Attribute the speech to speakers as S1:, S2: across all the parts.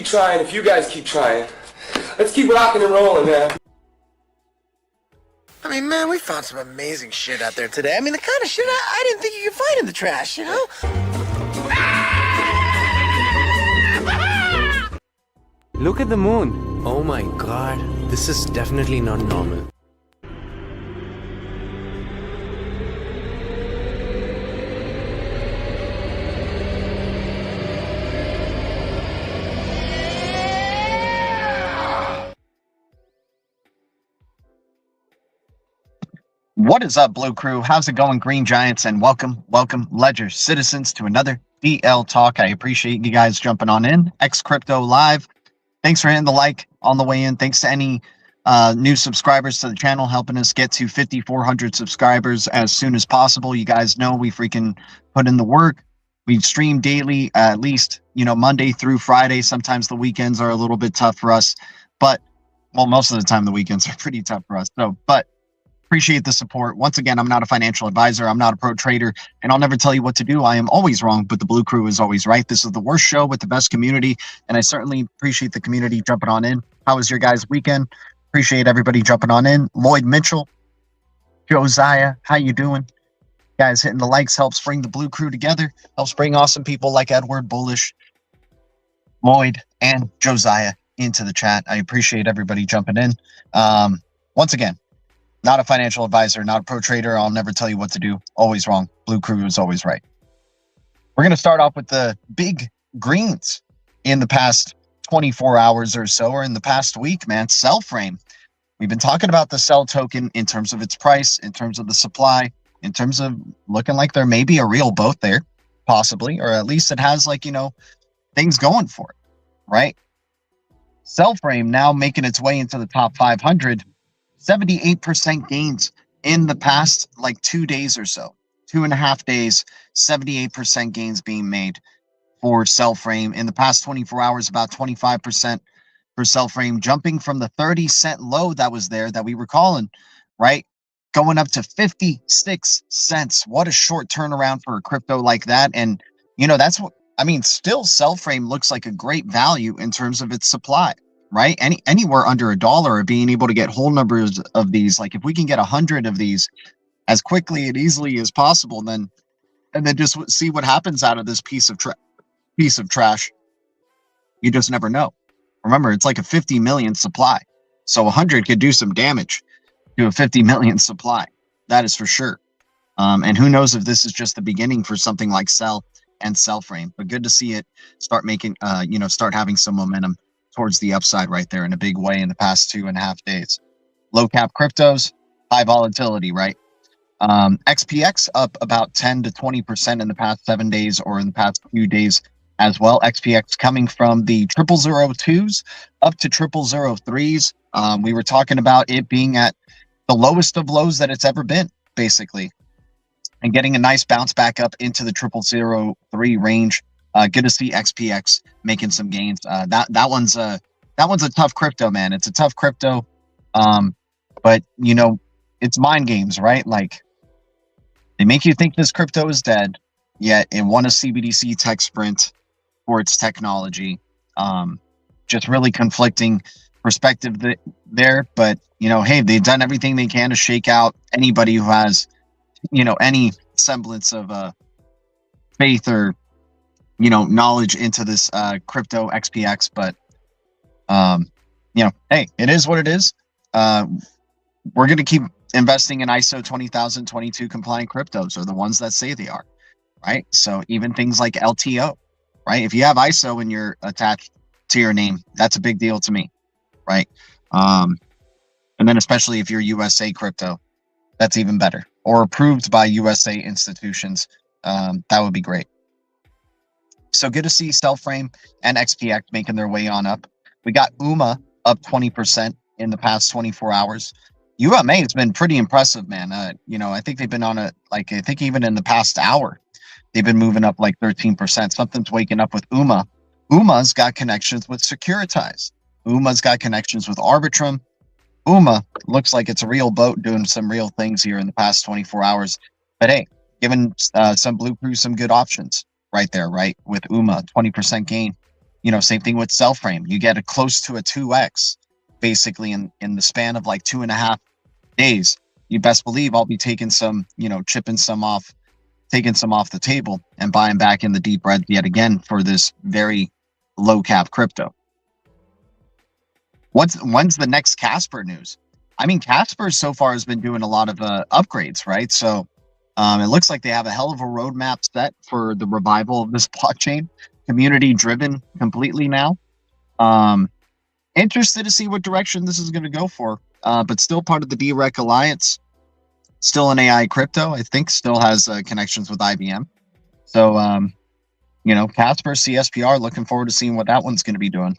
S1: trying if you guys keep trying. Let's keep rocking and rolling, man.
S2: I mean, man, we found some amazing shit out there today. I mean, the kind of shit I didn't think you could find in the trash, you know?
S3: Look at the moon. Oh my god, this is definitely not normal.
S4: What is up, Blue Crew? How's it going, Green Giants? And welcome, Ledger citizens, to another BL Talk. I appreciate you guys jumping on in. X Crypto Live. Thanks for hitting the like on the way in. Thanks to any new subscribers to the channel, helping us get to 5,400 subscribers as soon as possible. You guys know we freaking put in the work. We stream daily, at least, you know, Monday through Friday. Sometimes the weekends are a little bit tough for us, but, well, most of the time the weekends are pretty tough for us. So, but appreciate the support. Once again, I'm not a financial advisor. I'm not a pro trader, and I'll never tell you what to do. I am always wrong, but the Blue Crew is always right. This is the worst show with the best community, and I certainly appreciate the community jumping on in. How was your guys' weekend? Appreciate everybody jumping on in. Lloyd Mitchell, Josiah, how you doing? Guys, hitting the likes helps bring the Blue Crew together, helps bring awesome people like Edward, Bullish, Lloyd, and Josiah into the chat. I appreciate everybody jumping in. Once again, not a financial advisor, not a pro trader. I'll never tell you what to do. Always wrong. Blue Crew is always right. We're going to start off with the big greens in the past 24 hours or so, or in the past week, man. Cell frame. We've been talking about the cell token in terms of its price, in terms of the supply, in terms of looking like there may be a real boat there, possibly, or at least it has, like, you know, things going for it, right? Cell frame now making its way into the top 500. 78% gains in the past, like, 2 days or so, 2.5 days, 78% gains being made for cell frame. In the past 24 hours, about 25% for cell frame, jumping from the 30-cent low that was there that we were calling, right? Going up to 56 cents. What a short turnaround for a crypto like that. And, you know, that's what, I mean, still cell frame looks like a great value in terms of its supply. Right? Anywhere under $1, or being able to get whole numbers of these. Like, if we can get 100 of these as quickly and easily as possible, then just see what happens out of this piece of trash. You just never know. Remember, it's like a 50 million supply, so 100 could do some damage to a 50 million supply. That is for sure. And who knows if this is just the beginning for something like Cell and Cell Frame. But good to see it start making, start having some momentum towards the upside right there in a big way in the past 2.5 days. Low cap cryptos, high volatility, right? XPX up about 10 to 20% in the past 7 days, or in the past few days as well. XPX coming from the 0002s up to 0003s. We were talking about it being at the lowest of lows that it's ever been, basically, and getting a nice bounce back up into the 0003 range. Good to see XPX making some gains. That one's a tough crypto, man. It's a tough crypto, but, you know, it's mind games, right? Like, they make you think this crypto is dead, yet it won a CBDC tech sprint for its technology. Just really conflicting perspective there, but, you know, hey, they've done everything they can to shake out anybody who has, you know, any semblance of faith or, you know, knowledge into this crypto XPX. But you know, hey, it is what it is. We're going to keep investing in ISO 20022 compliant cryptos, or the ones that say they are, right? So even things like LTO, right? If you have ISO and you're attached to your name, that's a big deal to me, right? And then especially if you're USA crypto, that's even better, or approved by USA institutions. That would be great. So good to see Cellframe and XPX making their way on up. We got UMA up 20% in the past 24 hours. UMA has been pretty impressive, man. You know, I think they've been on a, like, I think even in the past hour, they've been moving up like 13%. Something's waking up with UMA. UMA's got connections with Securitize. UMA's got connections with Arbitrum. UMA looks like it's a real boat doing some real things here in the past 24 hours. But hey, giving some Blue Crew some good options right there, right? With UMA, 20% gain Same thing with cell frame. You get a close to a 2x basically in the span of like 2.5 days. You best believe I'll be taking some, chipping some off, taking some off the table and buying back in the deep red yet again for this very low cap crypto. When's the next Casper news? I mean, Casper so far has been doing a lot of upgrades, right? So it looks like they have a hell of a roadmap set for the revival of this blockchain, community driven completely now. Interested to see what direction this is going to go for, but still part of the BREC Alliance, still an AI crypto. I think still has connections with IBM. So, Casper, CSPR, looking forward to seeing what that one's going to be doing.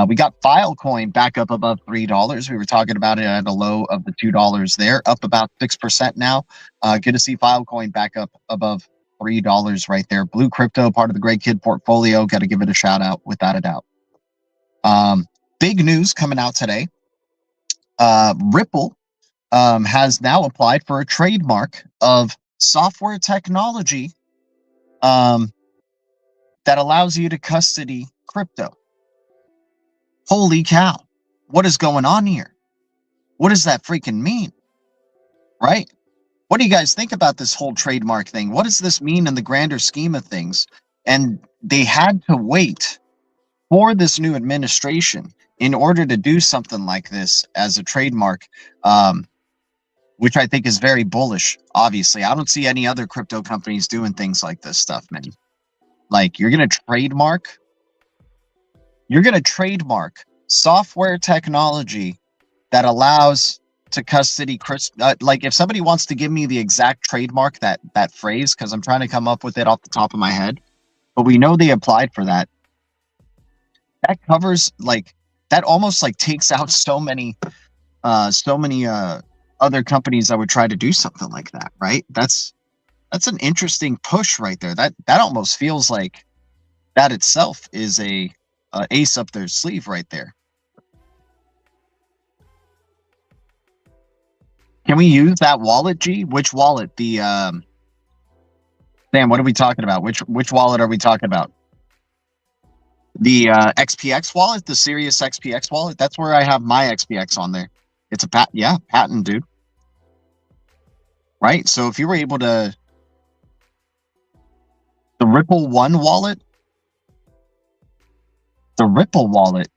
S4: We got Filecoin back up above $3. We were talking about it at a low of the $2 there, up about 6% now. Good to see Filecoin back up above $3 right there. Blue Crypto, part of the Great Kid portfolio. Got to give it a shout out without a doubt. Big news coming out today. Ripple has now applied for a trademark of software technology that allows you to custody crypto. Holy cow. What is going on here? What does that freaking mean? Right? What do you guys think about this whole trademark thing? What does this mean in the grander scheme of things? And they had to wait for this new administration in order to do something like this as a trademark, which I think is very bullish. Obviously, I don't see any other crypto companies doing things like this stuff, man. Like, you're going to trademark software technology that allows to custody like, if somebody wants to give me the exact trademark, that phrase, because I'm trying to come up with it off the top of my head, but we know they applied for that. That covers, like, that almost like takes out so many other companies that would try to do something like that, right? That's an interesting push right there. That almost feels like that itself is a ace up their sleeve right there. Can we use that wallet, G? Which wallet? The Sam, what are we talking about? Which wallet are we talking about? The XPX wallet, the Sirius XPX wallet. That's where I have my XPX on there. It's a patent, dude. Right? So if you were able to, the Ripple One wallet, the Ripple wallet.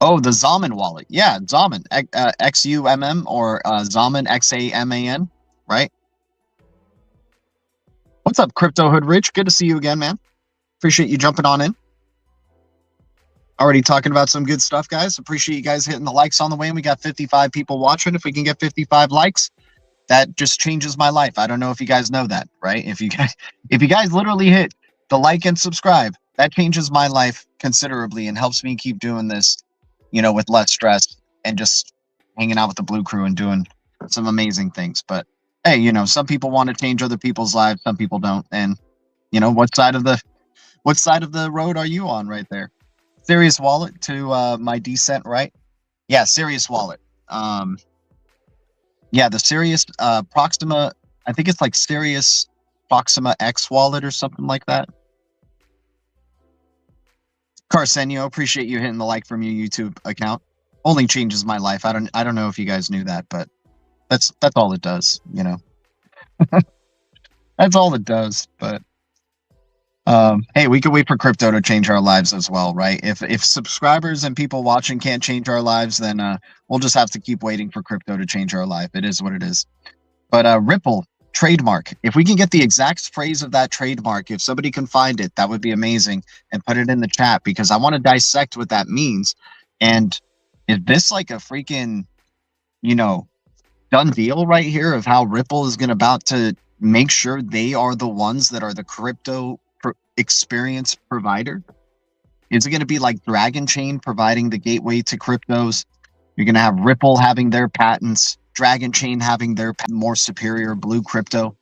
S4: Oh, the XAMAN wallet. Yeah, XAMAN, XUMM, or XAMAN, XAMAN, right? What's up, Crypto Hood Rich? Good to see you again, man. Appreciate you jumping on in. Already talking about some good stuff, guys. Appreciate you guys hitting the likes on the way. And we got 55 people watching. If we can get 55 likes, that just changes my life. I don't know if you guys know that, right? If you guys literally hit the like and subscribe, that changes my life considerably and helps me keep doing this, with less stress and just hanging out with the Blue Crew and doing some amazing things. But hey, some people want to change other people's lives, some people don't. And what side of the road are you on right there? Sirius Wallet to my descent, right? Yeah, Sirius Wallet. Yeah, the Sirius Proxima, I think it's like Sirius Proxima X wallet or something like that. Carsenio, appreciate you hitting the like from your YouTube account. Only changes my life. I don't know if you guys knew that, but that's all it does, That's all it does. But hey, we could wait for crypto to change our lives as well, right? If subscribers and people watching can't change our lives, then we'll just have to keep waiting for crypto to change our life. It is what it is. But Ripple trademark, if we can get the exact phrase of that trademark, if somebody can find it, that would be amazing, and put it in the chat, because I want to dissect what that means. And is this like a freaking, done deal right here of how Ripple is about to make sure they are the ones that are the crypto experience provider? Is it going to be like Dragon Chain providing the gateway to cryptos? You're going to have Ripple having their patents, Dragon Chain having their more superior blue crypto.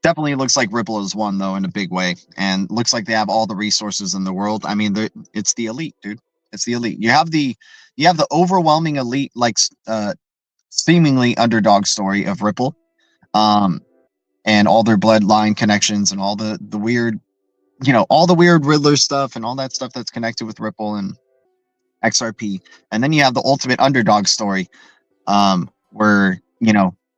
S4: Definitely looks like Ripple is one, though, in a big way, and looks like they have all the resources in the world. I mean, it's the elite, dude. It's the elite. You have the overwhelming elite, like seemingly underdog story of Ripple. and all their bloodline connections and all the weird, all the weird Riddler stuff and all that stuff that's connected with Ripple and XRP. And then you have the ultimate underdog story, where,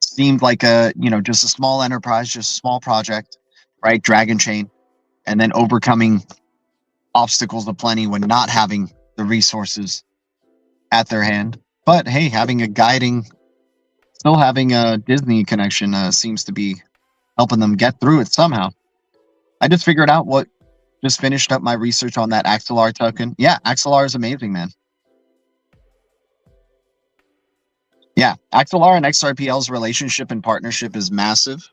S4: seemed like just a small enterprise, just a small project, right? Dragon Chain, and then overcoming obstacles aplenty when not having the resources at their hand. But hey, still having a Disney connection seems to be helping them get through it somehow. I just finished up my research on that XLR token. Yeah, XLR is amazing, man. Yeah, XLR and XRPL's relationship and partnership is massive.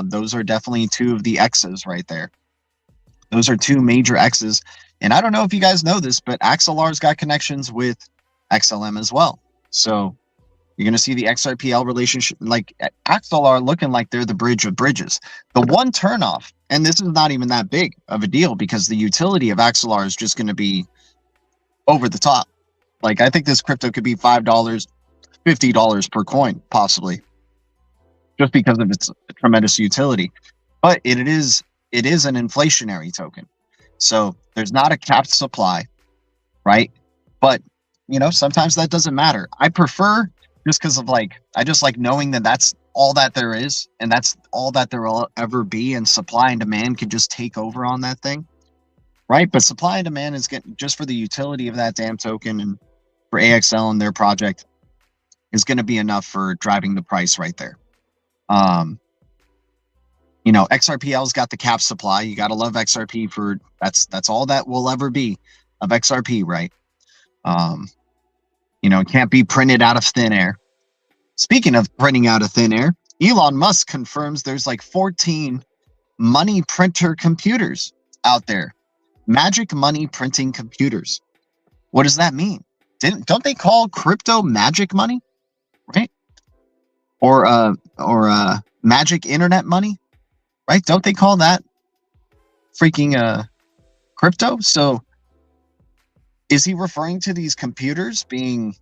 S4: Those are definitely two of the X's right there. Those are two major X's. And I don't know if you guys know this, but XLR's got connections with XLM as well. So you're going to see the XRPL relationship, like XLR looking like they're the bridge of bridges. The one turnoff, and this is not even that big of a deal because the utility of XLR is just going to be over the top. Like, I think this crypto could be $5, $50 per coin, possibly, just because of its tremendous utility. But it is an inflationary token. So there's not a capped supply, right? But, sometimes that doesn't matter. I prefer, just because of I just like knowing that that's all that there is and that's all that there will ever be, and supply and demand can just take over on that thing, right? But supply and demand is just for the utility of that damn token and for AXL and their project is going to be enough for driving the price right there. XRPL's got the cap supply. You got to love XRP for that's all that will ever be of XRP, right? It can't be printed out of thin air. Speaking of printing out of thin air, Elon Musk confirms there's 14 money printer computers out there. Magic money printing computers. What does that mean? Don't they call crypto magic money? Right? Or magic internet money, right? Don't they call that freaking crypto? So is he referring to these computers being,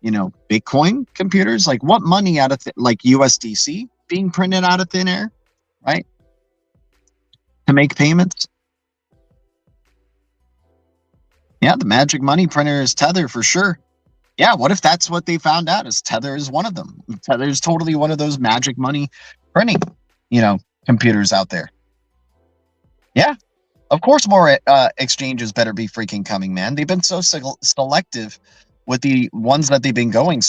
S4: Bitcoin computers? Like, what money out of USDC being printed out of thin air, right? To make payments? Yeah, the magic money printer is Tether for sure. Yeah, what if that's what they found out, is Tether is one of them? Tether is totally one of those magic money printing, computers out there. Yeah, of course more exchanges better be freaking coming, man. They've been so selective with the ones that they've been going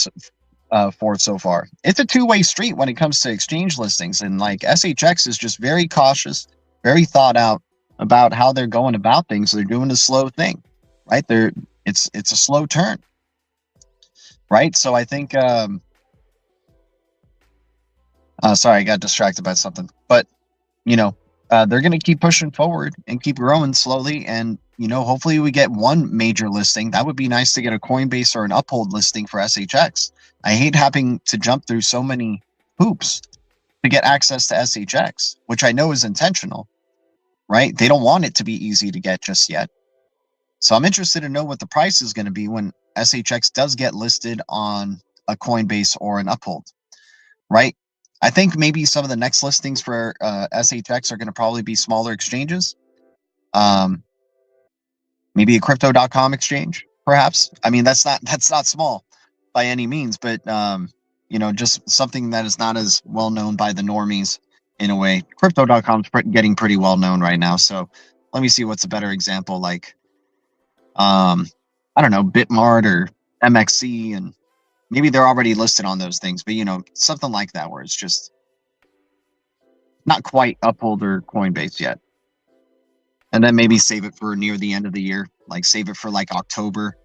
S4: for so far. It's a two-way street when it comes to exchange listings, and SHX is just very cautious, very thought out about how they're going about things. They're doing a slow thing, right? It's a slow turn. Right, so I think, sorry, I got distracted by something. But, they're going to keep pushing forward and keep growing slowly. And, hopefully we get one major listing. That would be nice to get a Coinbase or an Uphold listing for SHX. I hate having to jump through so many hoops to get access to SHX, which I know is intentional, right? They don't want it to be easy to get just yet. So I'm interested to know what the price is going to be when SHX does get listed on a Coinbase or an Uphold, right? I think maybe some of the next listings for SHX are going to probably be smaller exchanges. Maybe a crypto.com exchange, perhaps. I mean, that's not small by any means, but just something that is not as well known by the normies in a way. Crypto.com is getting pretty well known right now. So let me see what's a better example, I don't know, Bitmart or MXC, and maybe they're already listed on those things, but something like that where it's just not quite Uphold or Coinbase yet. And then maybe save it for near the end of the year, save it for October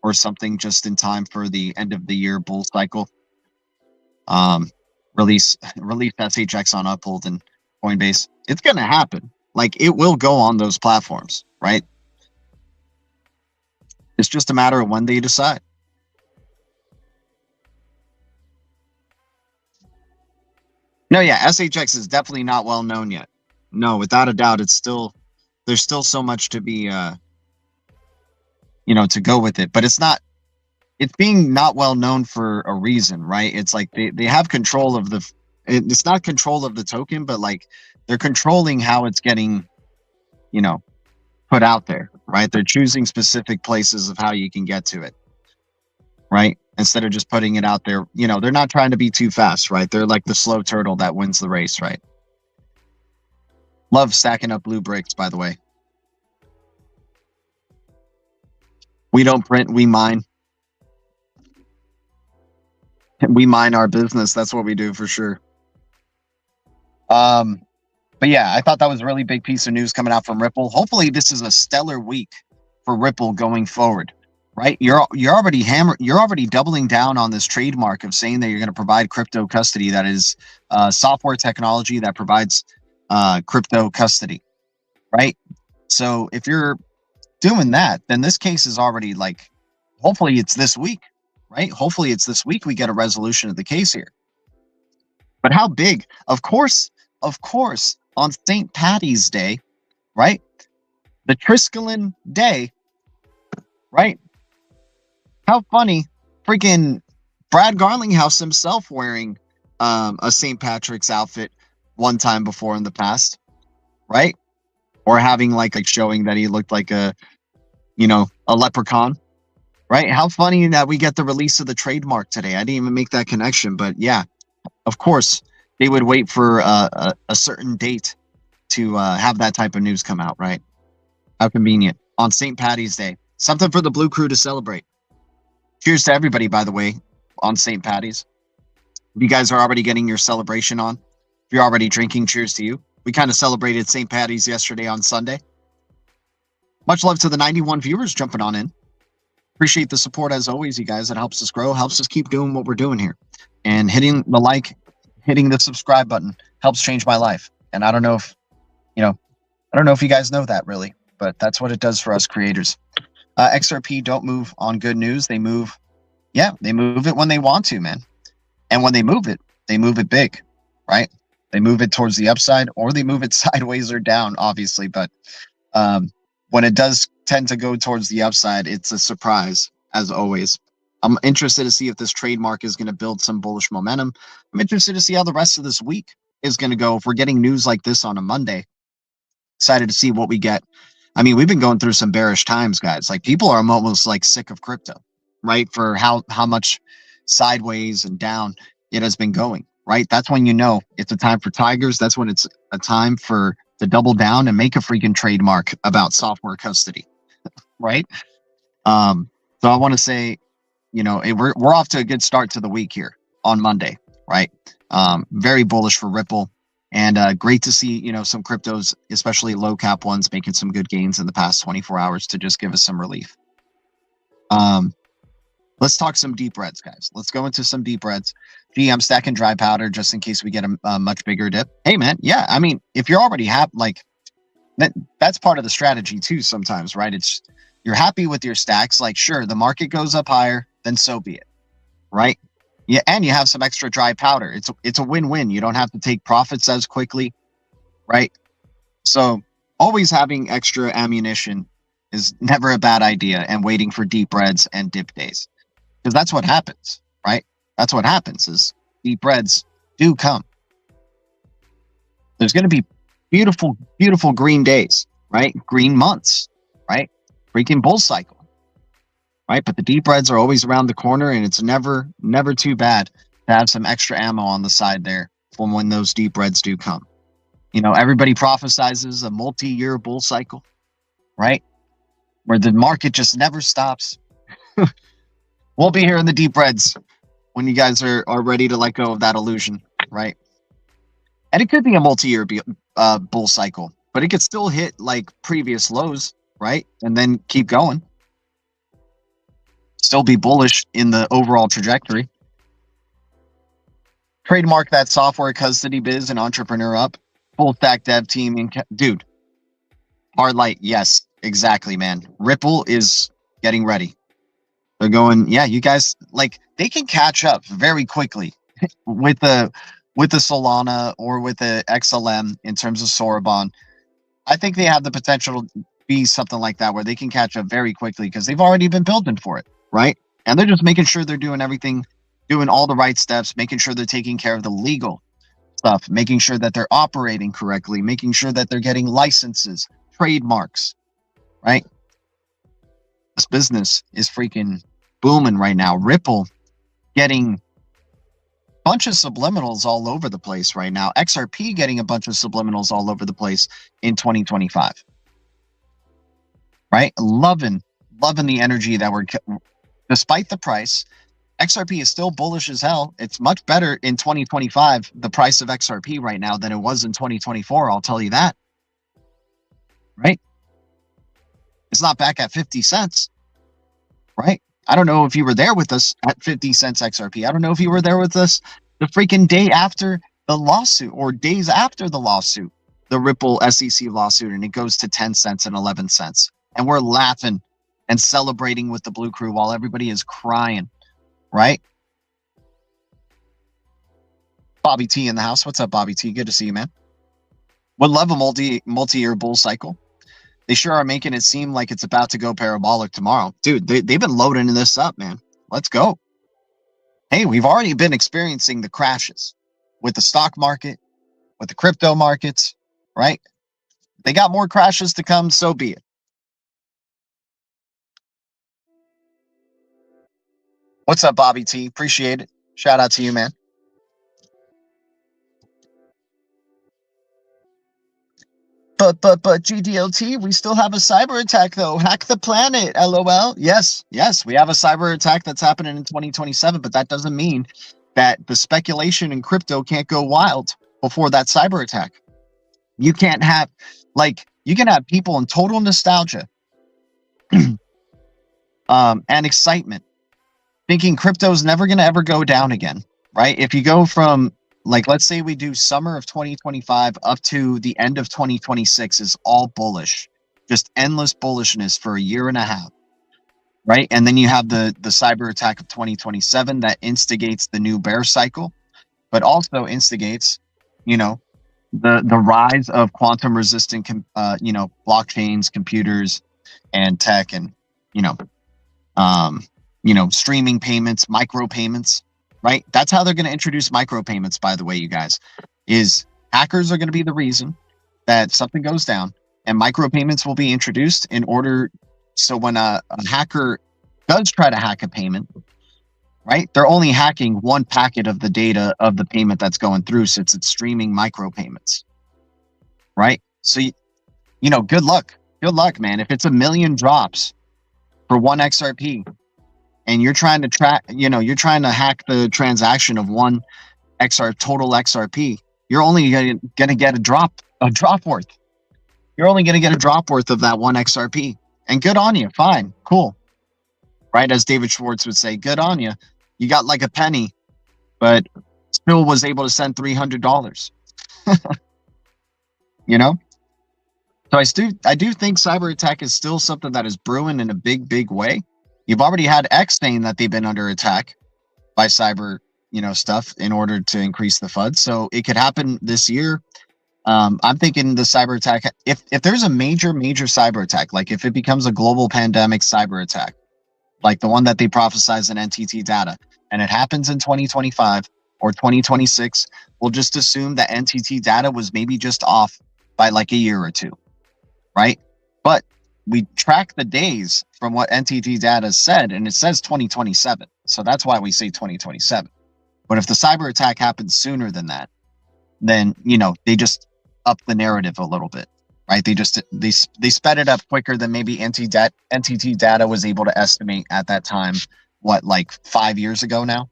S4: or something, just in time for the end of the year bull cycle. Release SHX on Uphold and Coinbase. It's going to happen. It will go on those platforms, right? It's just a matter of when they decide. No, yeah, SHX is definitely not well known yet. No, without a doubt, there's still so much to be, to go with it. But it's being not well known for a reason, right? It's they have control of It's not control of the token, but like they're controlling how it's getting, you know, put out there, right? They're choosing specific places of how you can get to it, right? Instead of just putting it out there, you know, they're not trying to be too fast, right? They're like the slow turtle that wins the race, right? Love stacking up blue bricks, by the way. We don't print, we mine. We mine our business. That's what we do for sure. But yeah, I thought that was a really big piece of news coming out from Ripple. Hopefully this is a stellar week for Ripple going forward, right? You're already doubling down on this trademark of saying that you're going to provide crypto custody. That is software technology that provides crypto custody, right? So if you're doing that, then this case is already like, hopefully it's this week, right? Hopefully it's this week we get a resolution of the case here. But how big? Of course, on St. Patty's Day, right? The Triskelion Day, right? How funny, freaking Brad Garlinghouse himself wearing a St. Patrick's outfit one time before in the past, right? Or having like showing that he looked like a, you know, a leprechaun, right? How funny that we get the release of the trademark today. I didn't even make that connection, but yeah, of course they would wait for a certain date to have that type of news come out, right? How convenient on St. Patty's Day. Something for the Blue Crew to celebrate. Cheers to everybody, by the way, on St. Patty's. If you guys are already getting your celebration on, if you're already drinking, cheers to you. We kind of celebrated St. Patty's yesterday on Sunday. Much love to the 91 viewers jumping on in. Appreciate the support as always, you guys. It helps us grow, helps us keep doing what we're doing here. And hitting the like, hitting the subscribe button helps change my life. And I don't know if, you guys know that really, but that's what it does for us creators. XRP don't move on good news. They move it when they want to, man. And when they move it big, right? They move it towards the upside or they move it sideways or down, obviously. But when it does tend to go towards the upside, it's a surprise, as always. I'm interested to see if this trademark is going to build some bullish momentum. I'm interested to see how the rest of this week is going to go. If we're getting news like this on a Monday, excited to see what we get. I mean, we've been going through some bearish times, guys. Like people are almost like sick of crypto, right? For how much sideways and down it has been going, right? That's when you know it's a time for tigers. That's when it's a time to double down and make a freaking trademark about software custody, right? So I want to say, we're off to a good start to the week here on Monday, right? Very bullish for Ripple, and great to see some cryptos, especially low cap ones, making some good gains in the past 24 hours to just give us some relief. Let's talk some deep reds, guys. Let's go into some deep reds. Gee, I'm stacking dry powder just in case we get a much bigger dip. Hey, man. Yeah, I mean, if you're already happy, that's part of the strategy too sometimes, right? You're happy with your stacks. Like, sure, the market goes up higher, then so be it, right? Yeah, and you have some extra dry powder. It's a win-win. You don't have to take profits as quickly, right? So always having extra ammunition is never a bad idea, and waiting for deep reds and dip days. Because that's what happens, right? That's what happens is deep reds do come. There's going to be beautiful, beautiful green days, right? Green months, right? Freaking bull cycle, right? But the deep reds are always around the corner, and it's never too bad to have some extra ammo on the side there for when those deep reds do come. Everybody prophesizes a multi-year bull cycle, right? Where the market just never stops. We'll be here in the deep reds when you guys are ready to let go of that illusion, right? And it could be a multi-year bull cycle, but it could still hit like previous lows, right? And then keep going. Still be bullish in the overall trajectory. Trademark that software custody biz and entrepreneur up. Full stack dev team. Dude, hard light. Yes, exactly, man. Ripple is getting ready. They're going, yeah, you guys, they can catch up very quickly with the Solana or with the XLM in terms of Sorabon. I think they have the potential to be something like that where they can catch up very quickly because they've already been building for it, right? And they're just making sure they're doing everything, doing all the right steps, making sure they're taking care of the legal stuff, making sure that they're operating correctly, making sure that they're getting licenses, trademarks, right? This business is freaking booming right now. Ripple getting a bunch of subliminals all over the place right now. XRP getting a bunch of subliminals all over the place in 2025. Right? Loving the energy that we're, despite the price, XRP is still bullish as hell. It's much better in 2025, the price of XRP right now, than it was in 2024. I'll tell you that. Right? It's not back at 50 cents. Right? I don't know if you were there with us at 50 cents XRP. I don't know if you were there with us the freaking day after the lawsuit or days after the lawsuit, the Ripple SEC lawsuit, and it goes to 10 cents and 11 cents. And we're laughing and celebrating with the Blue Crew while everybody is crying. Right? Bobby T in the house. What's up, Bobby T? Good to see you, man. Would love a multi-year bull cycle. They sure are making it seem like it's about to go parabolic tomorrow. Dude, they've been loading this up, man. Let's go. Hey, we've already been experiencing the crashes with the stock market, with the crypto markets, right? They got more crashes to come, so be it. What's up, Bobby T? Appreciate it. Shout out to you, man. But GDLT, we still have a cyber attack though. Hack the planet, LOL. Yes, we have a cyber attack that's happening in 2027, but that doesn't mean that the speculation in crypto can't go wild before that cyber attack. You can't have, you can have people in total nostalgia and excitement, thinking crypto's never going to ever go down again, right? If you go from, let's say we do summer of 2025 up to the end of 2026 is all bullish, just endless bullishness for a year and a half, right? And then you have the cyber attack of 2027 that instigates the new bear cycle, but also instigates, the rise of quantum resistant, blockchains, computers, and tech, and streaming payments, micro payments. Right? That's how they're going to introduce micropayments, by the way, you guys, is hackers are going to be the reason that something goes down, and micropayments will be introduced in order. So when a hacker does try to hack a payment, right, they're only hacking one packet of the data of the payment that's going through, since it's streaming micropayments. Right? So, good luck. Good luck, man. If it's 1 million drops for one XRP, and you're trying to you're trying to hack the transaction of one total XRP, you're only going to get a drop worth. You're only going to get a drop worth of that one XRP. And good on you. Fine. Cool. Right? As David Schwartz would say, good on you. You got like a penny, but still was able to send $300. So I do think cyber attack is still something that is brewing in a big, big way. You've already had X saying that they've been under attack by cyber, stuff in order to increase the FUD. So it could happen this year. I'm thinking the cyber attack, if there's a major cyber attack, like if it becomes a global pandemic cyber attack, like the one that they prophesize in NTT data, and it happens in 2025 or 2026, we'll just assume that NTT data was maybe just off by like a year or two, right? But we track the days from what NTT data said, and it says 2027. So that's why we say 2027. But if the cyber attack happens sooner than that, then, they just up the narrative a little bit, right? They sped it up quicker than maybe NTT data was able to estimate at that time. What, like 5 years ago now?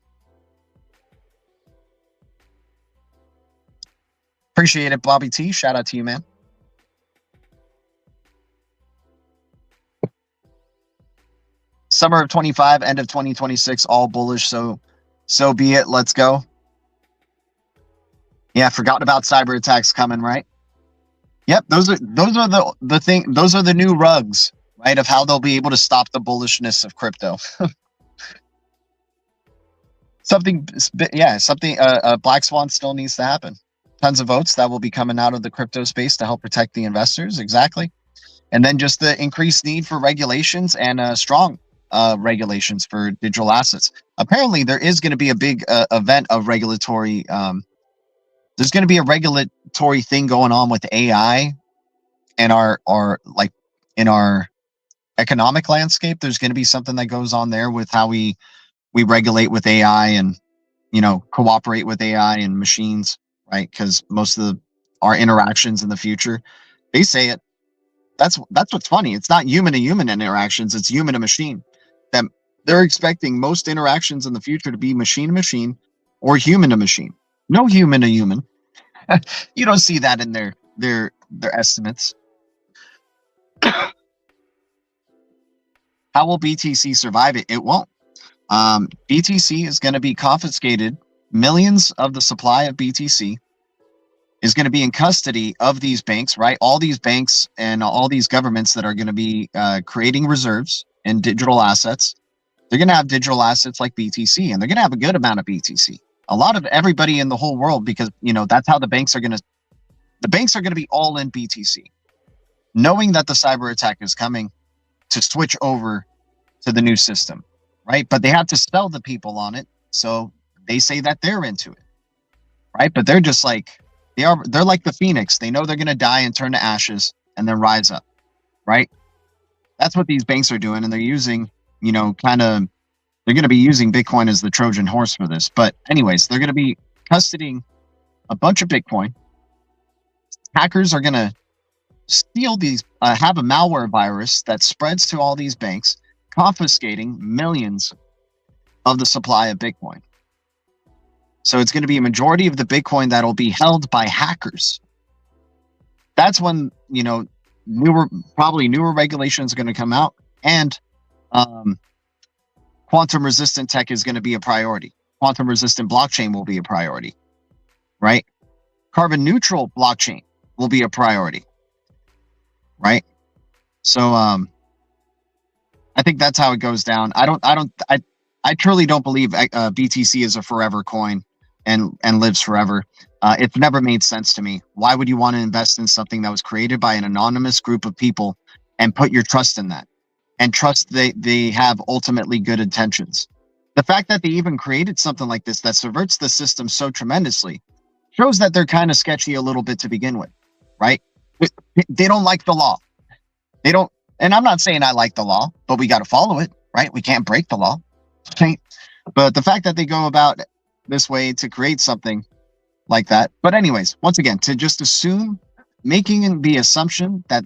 S4: Appreciate it, Bobby T. Shout out to you, man. Summer of 25, end of 2026, all bullish. So be it. Let's go. Yeah, forgotten about cyber attacks coming, right? Yep, those are the new rugs, right? Of how they'll be able to stop the bullishness of crypto. A black swan still needs to happen. Tons of votes that will be coming out of the crypto space to help protect the investors. Exactly. And then just the increased need for regulations and strong regulations for digital assets. Apparently, there is going to be a big event of regulatory There's going to be a regulatory thing going on with AI and our like in our economic landscape. There's going to be something that goes on there with how we regulate with AI and, you know, cooperate with AI and machines, right? Because most of our interactions in the future, they say it. That's what's funny. It's not human to human interactions. It's human to machine. That they're expecting most interactions in the future to be machine to machine or human to machine. No human to human. You don't see that in their estimates. How will BTC survive it? It won't. BTC is going to be confiscated. Millions of the supply of BTC is going to be in custody of these banks, right? All these banks and all these governments that are going to be creating reserves and digital assets. They're going to have digital assets like BTC, and they're going to have a good amount of BTC. A lot of everybody in the whole world, because, you know, that's how the banks are going to be all in BTC, knowing that the cyber attack is coming to switch over to the new system, right? But they have to sell the people on it. So they say that they're into it, right? But they're just like, they're like the phoenix. They know they're going to die and turn to ashes and then rise up, right? That's what these banks are doing. And they're using, you know, they're going to be using Bitcoin as the Trojan horse for this. But anyways, they're going to be custodying a bunch of Bitcoin. Hackers are going to steal these, have a malware virus that spreads to all these banks, confiscating millions of the supply of Bitcoin. So it's going to be a majority of the Bitcoin that'll be held by hackers. That's when, you know, probably newer regulations are going to come out, and quantum resistant tech is going to be a priority. Quantum resistant blockchain will be a priority, right? Carbon neutral blockchain will be a priority, right? So I think that's how it goes down. I truly don't believe BTC is a forever coin and lives forever. It's never made sense to me. Why would you want to invest in something that was created by an anonymous group of people and put your trust in that and trust they have ultimately good intentions? The fact that they even created something like this that subverts the system so tremendously shows that they're kind of sketchy a little bit to begin with, right? They don't like the law. They don't, and I'm not saying I like the law, but we got to follow it, right? We can't break the law, right? But the fact that they go about this way to create something like that. But anyways, once again, to just assume, making the assumption that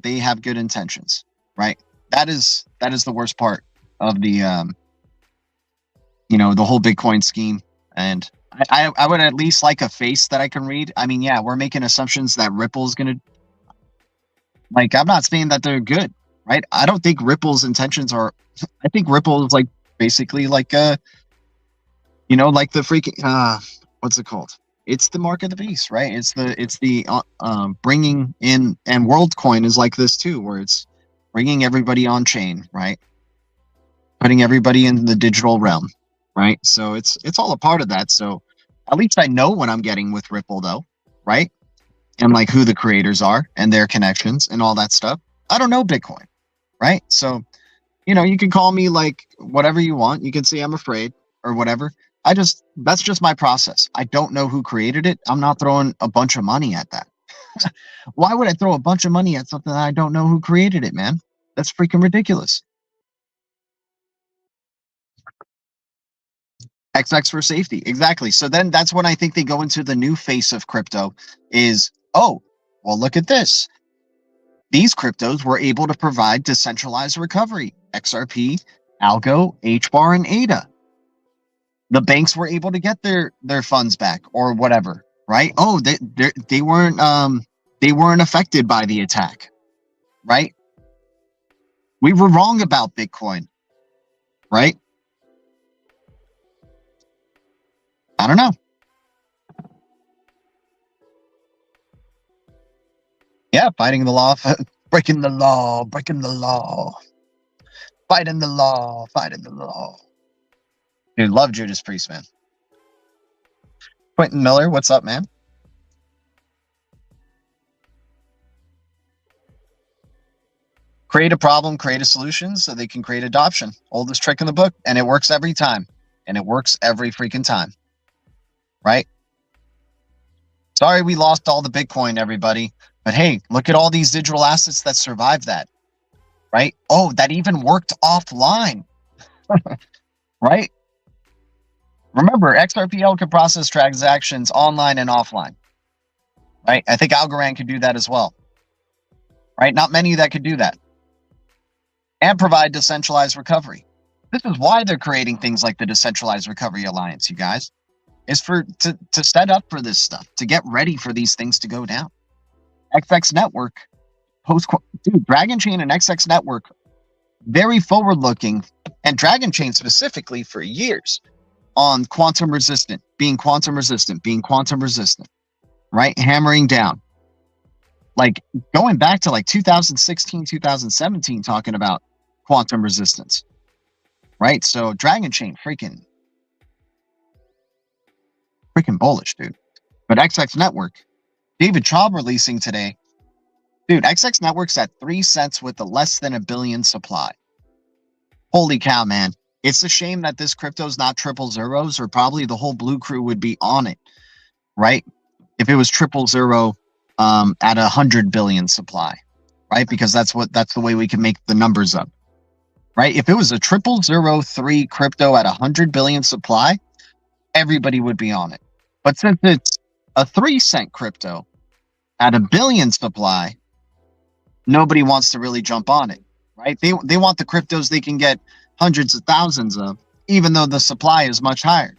S4: they have good intentions, right? That is the worst part of the you know, the whole Bitcoin scheme. And I would at least like a face that I can read. I mean, yeah, we're making assumptions that Ripple's gonna, like, I'm not saying that they're good, right? I don't think Ripple's intentions are, I think Ripple is like basically like you know, like the freaking what's it called? It's the mark of the beast, right? It's the bringing in, and WorldCoin is like this too, where it's bringing everybody on chain, right? Putting everybody in the digital realm, right? So it's all a part of that. So at least I know what I'm getting with Ripple, though, right? And like who the creators are and their connections and all that stuff. I don't know Bitcoin, right? So, you know, you can call me like whatever you want. You can say I'm afraid or whatever. That's just my process. I don't know who created it. I'm not throwing a bunch of money at that. Why would I throw a bunch of money at something that I don't know who created it, man? That's freaking ridiculous. XX for safety. Exactly. So then that's when I think they go into the new face of crypto is, oh, well, look at this. These cryptos were able to provide decentralized recovery. XRP, ALGO, HBAR, and ADA. The banks were able to get their funds back or whatever, right? Oh, they weren't affected by the attack, right? We were wrong about Bitcoin, right? I don't know. Yeah, fighting the law, breaking the law, fighting the law. Dude, love Judas Priest, man. Quentin Miller, what's up, man? Create a problem, create a solution so they can create adoption. Oldest trick in the book, and it works every time. and it works every freaking time, right? Sorry we lost all the Bitcoin, everybody. But hey, look at all these digital assets that survived that, right? Oh, that even worked offline, right? Remember, XRP can process transactions online and offline, right? I think Algorand could do that as well, right? Not many that could do that. And provide decentralized recovery. This is why they're creating things like the Decentralized Recovery Alliance, you guys. Is to set up for this stuff, to get ready for these things to go down. XX Network, dude, Dragon Chain and XX Network, very forward-looking, and Dragon Chain specifically for years on quantum resistant, being quantum resistant, right? Hammering down. Like going back to like 2016, 2017, talking about quantum resistance, right? So Dragon Chain, freaking bullish, dude. But XX Network, David Traub releasing today, dude, XX Network's at 3 cents with a less than $1 billion supply. Holy cow, man. It's a shame that this crypto's not triple zeros, or probably the whole Blue Crew would be on it, right? If it was 000 at 100 billion supply, right? Because that's the way we can make the numbers up, right? If it was a 0003 crypto at 100 billion supply, everybody would be on it. But since it's a 3 cent crypto at $1 billion supply, nobody wants to really jump on it, right? They want the cryptos they can get hundreds of thousands of, even though the supply is much higher.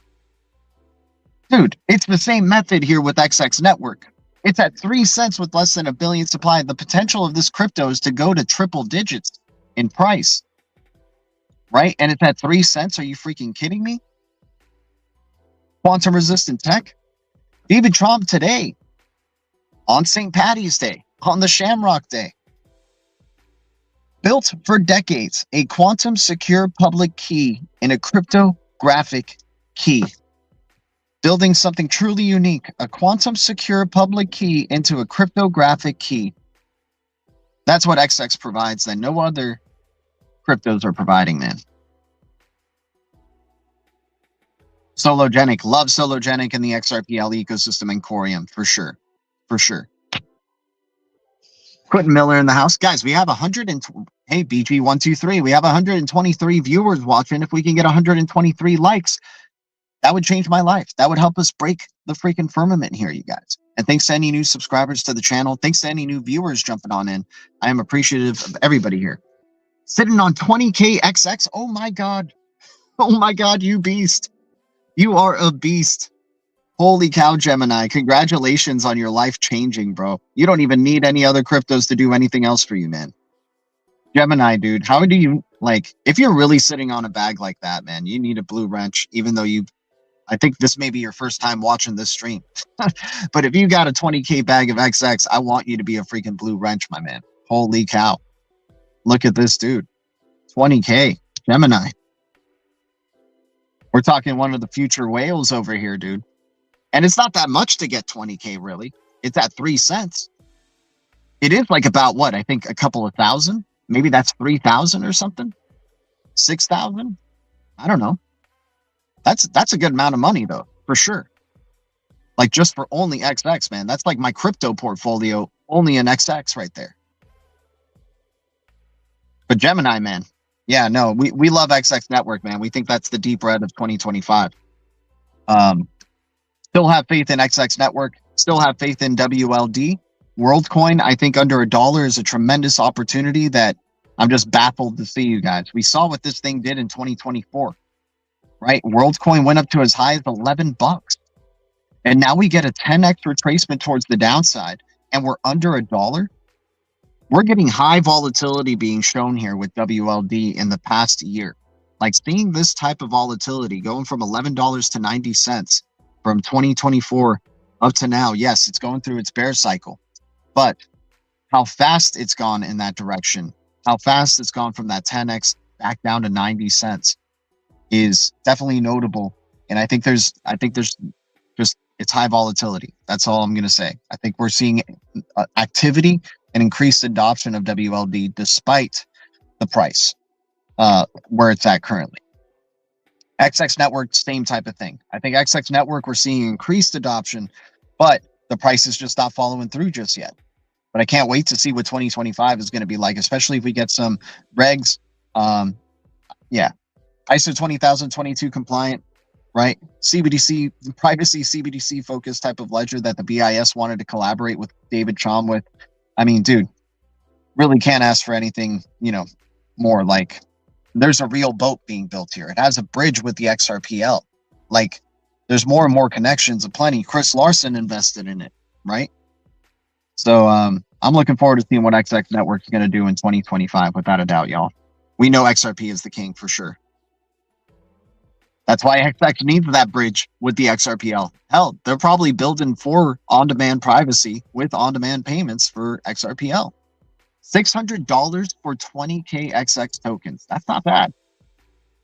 S4: Dude, it's the same method here with XX Network. It's at 3 cents with less than $1 billion supply. The potential of this crypto is to go to triple digits in price, right? And it's at 3 cents. Are you freaking kidding me? Quantum resistant tech. David Traub today on St. Paddy's Day, on the Shamrock Day. Built for decades, a quantum secure public key in a cryptographic key. Building something truly unique, a quantum secure public key into a cryptographic key. That's what XX provides that no other cryptos are providing, man. Sologenic, love Sologenic in the XRPL ecosystem and COREUM, for sure. For sure. Quentin Miller in the house. Guys, we have hey, BG123, we have 123 viewers watching. If we can get 123 likes, that would change my life. That would help us break the freaking firmament here, you guys. And thanks to any new subscribers to the channel. Thanks to any new viewers jumping on in. I am appreciative of everybody here. Sitting on 20K XX. Oh my God. Oh my God, you beast. You are a beast. Holy cow, Gemini. Congratulations on your life changing, bro. You don't even need any other cryptos to do anything else for you, man. Gemini, dude, how do you, like, if you're really sitting on a bag like that, man, you need a blue wrench, even though I think this may be your first time watching this stream. But if you got a 20K bag of XX, I want you to be a freaking blue wrench, my man. Holy cow. Look at this, dude. 20K. Gemini. We're talking one of the future whales over here, dude. And it's not that much to get 20K, really. It's at 3 cents. It is like about what? I think a couple of thousand. Maybe that's 3,000 or something. 6,000. I don't know. That's a good amount of money, though, for sure. Like just for only XX, man. That's like my crypto portfolio, only in XX right there. But Gemini, man. Yeah, no, we love XX Network, man. We think that's the deep red of 2025. Still have faith in XX Network. Still have faith in WLD. WorldCoin, I think under $1 is a tremendous opportunity that I'm just baffled to see, you guys. We saw what this thing did in 2024, right? WorldCoin went up to as high as $11. And now we get a 10x retracement towards the downside, and we're under $1. We're getting high volatility being shown here with WLD in the past year. Like seeing this type of volatility going from $11 to 90 cents from 2024 up to now. Yes, it's going through its bear cycle, but how fast it's gone in that direction, how fast it's gone from that 10x back down to 90 cents is definitely notable. And I think there's just, it's high volatility. That's all I'm going to say. I think we're seeing activity and increased adoption of WLD despite the price where it's at currently. XX Network, same type of thing. I think XX Network, we're seeing increased adoption, but the price is just not following through just yet. But I can't wait to see what 2025 is going to be like, especially if we get some regs. Yeah, ISO 20022 compliant, right? CBDC, privacy, CBDC focused type of ledger that the BIS wanted to collaborate with David Chom with. I mean, dude, really can't ask for anything, more. Like, there's a real boat being built here. It has a bridge with the XRPL. Like, there's more and more connections aplenty. Chris Larson invested in it, right? So I'm looking forward to seeing what XX Network is going to do in 2025, without a doubt, y'all. We know XRP is the king for sure. That's why XX needs that bridge with the XRPL. Hell, they're probably building for on-demand privacy with on-demand payments for XRPL. $600 for 20K XX tokens. That's not bad.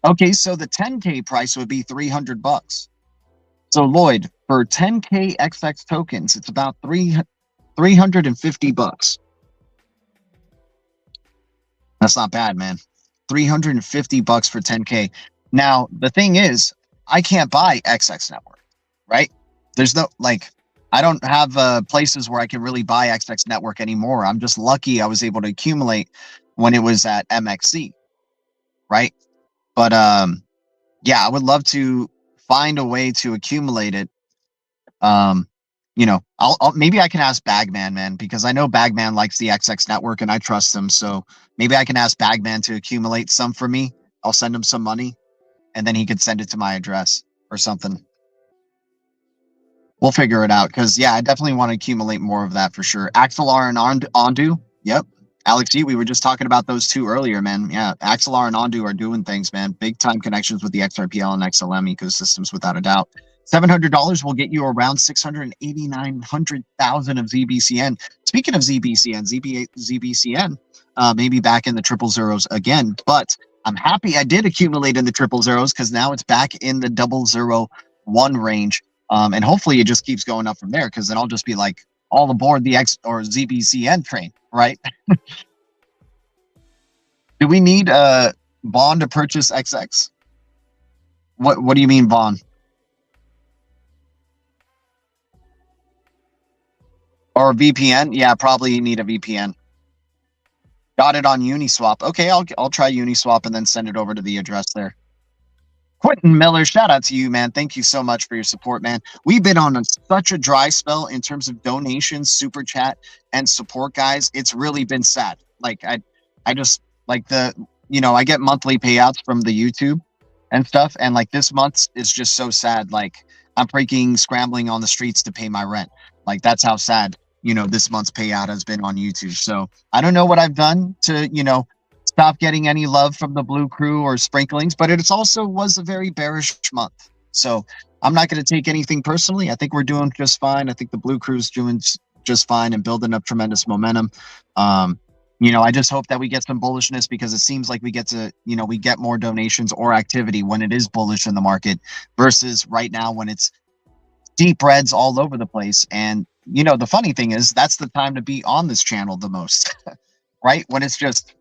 S4: Okay, so the 10K price would be $300. So Lloyd, for 10K XX tokens, it's about $350. That's not bad, man. $350 for 10K. Now, the thing is, I can't buy XX Network, right? There's no, I don't have places where I can really buy XX Network anymore. I'm just lucky I was able to accumulate when it was at MXC, right? But yeah, I would love to find a way to accumulate it. I'll maybe I can ask Bagman, man, because I know Bagman likes the XX Network and I trust him. So maybe I can ask Bagman to accumulate some for me. I'll send him some money and then he could send it to my address or something. We'll figure it out because, yeah, I definitely want to accumulate more of that for sure. Axelar and Ondu. Yep. Alex G, we were just talking about those two earlier, man. Yeah, Axelar and Ondu are doing things, man. Big time connections with the XRPL and XLM ecosystems, without a doubt. $700 will get you around 689,000 of ZBCN. Speaking of ZBCN, maybe back in the triple zeros again, but I'm happy I did accumulate in the triple zeros because now it's back in the 001 range. And hopefully it just keeps going up from there because then I'll just be like all aboard the X or ZBCN train, right? Do we need a bond to purchase XX? What do you mean bond? Or a VPN? Yeah, probably need a VPN. Got it on Uniswap. Okay, I'll try Uniswap and then send it over to the address there. Quentin Miller, shout out to you, man. Thank you so much for your support, man. We've been on such a dry spell in terms of donations, super chat, and support, guys. It's really been sad. Like I just like I get monthly payouts from the YouTube and stuff, and like this month is just so sad. Like I'm freaking scrambling on the streets to pay my rent. Like that's how sad this month's payout has been on YouTube. So I don't know what I've done to stop getting any love from the Blue Crew or sprinklings, but it also was a very bearish month. So I'm not going to take anything personally. I think we're doing just fine. I think the Blue Crew's doing just fine and building up tremendous momentum. I just hope that we get some bullishness because it seems like we get to, we get more donations or activity when it is bullish in the market versus right now when it's deep reds all over the place. And, the funny thing is that's the time to be on this channel the most, right? When it's just,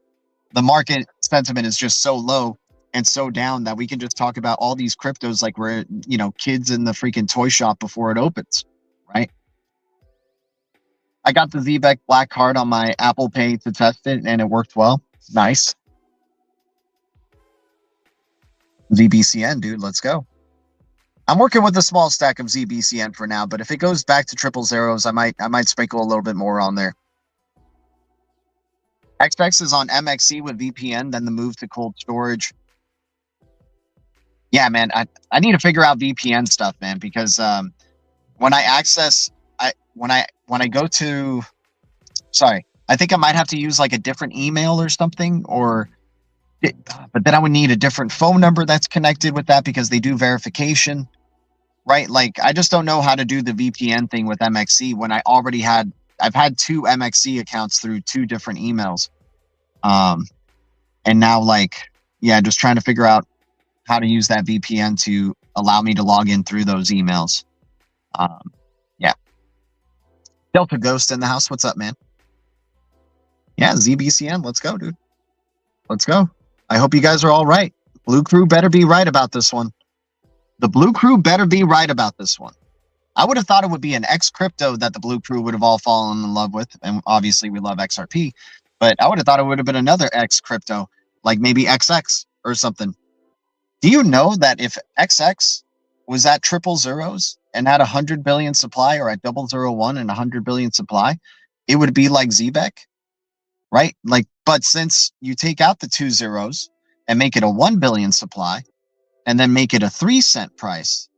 S4: the market sentiment is just so low and so down that we can just talk about all these cryptos like we're, kids in the freaking toy shop before it opens, right? I got the ZBEC Black card on my Apple Pay to test it and it worked well. Nice. ZBCN, dude, let's go. I'm working with a small stack of ZBCN for now, but if it goes back to triple zeros, I might sprinkle a little bit more on there. XX is on MXC with VPN, then the move to cold storage. Yeah, man, I need to figure out VPN stuff, man, because when I access, when I go to, sorry, I think I might have to use like a different email or something, but then I would need a different phone number that's connected with that because they do verification, right? Like I just don't know how to do the VPN thing with MXC when I've had 2 MXC accounts through 2 different emails. And now just trying to figure out how to use that VPN to allow me to log in through those emails. Yeah. Delta Ghost in the house. What's up, man? Yeah, ZBCN. Let's go, dude. Let's go. I hope you guys are all right. Blue Crew better be right about this one. The Blue Crew better be right about this one. I would have thought it would be an X crypto that the Blue Crew would have all fallen in love with. And obviously we love XRP, but I would have thought it would have been another X crypto, like maybe XX or something. Do you know that if XX was at triple zeros and had 100 billion supply, or at 001 and 100 billion supply, it would be like ZBEC, right? Like, but since you take out the 2 zeros and make it a 1 billion supply and then make it a 3 cent price,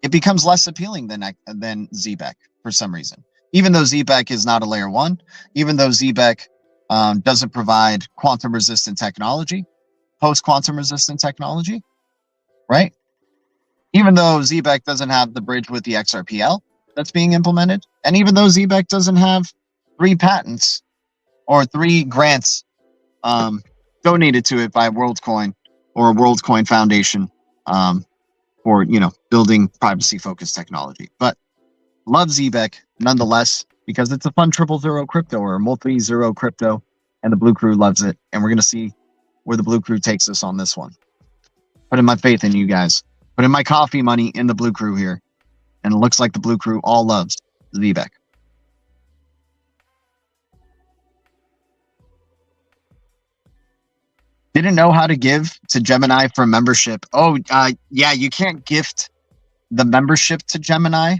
S4: it becomes less appealing than ZBEC for some reason. Even though ZBEC is not a layer 1, even though ZBEC doesn't provide quantum resistant technology, post quantum resistant technology, right? Even though ZBEC doesn't have the bridge with the XRPL that's being implemented, and even though ZBEC doesn't have 3 patents or 3 grants donated to it by WorldCoin or a WorldCoin Foundation for, you know, building privacy-focused technology. But love ZBEC nonetheless, because it's a fun 000 crypto or multi-zero crypto, and the Blue Crew loves it. And we're going to see where the Blue Crew takes us on this one. Putting my faith in you guys. Putting my coffee money in the Blue Crew here. And it looks like the Blue Crew all loves ZBEC. Didn't know how to give to Gemini for membership. Oh, yeah, you can't gift the membership to Gemini,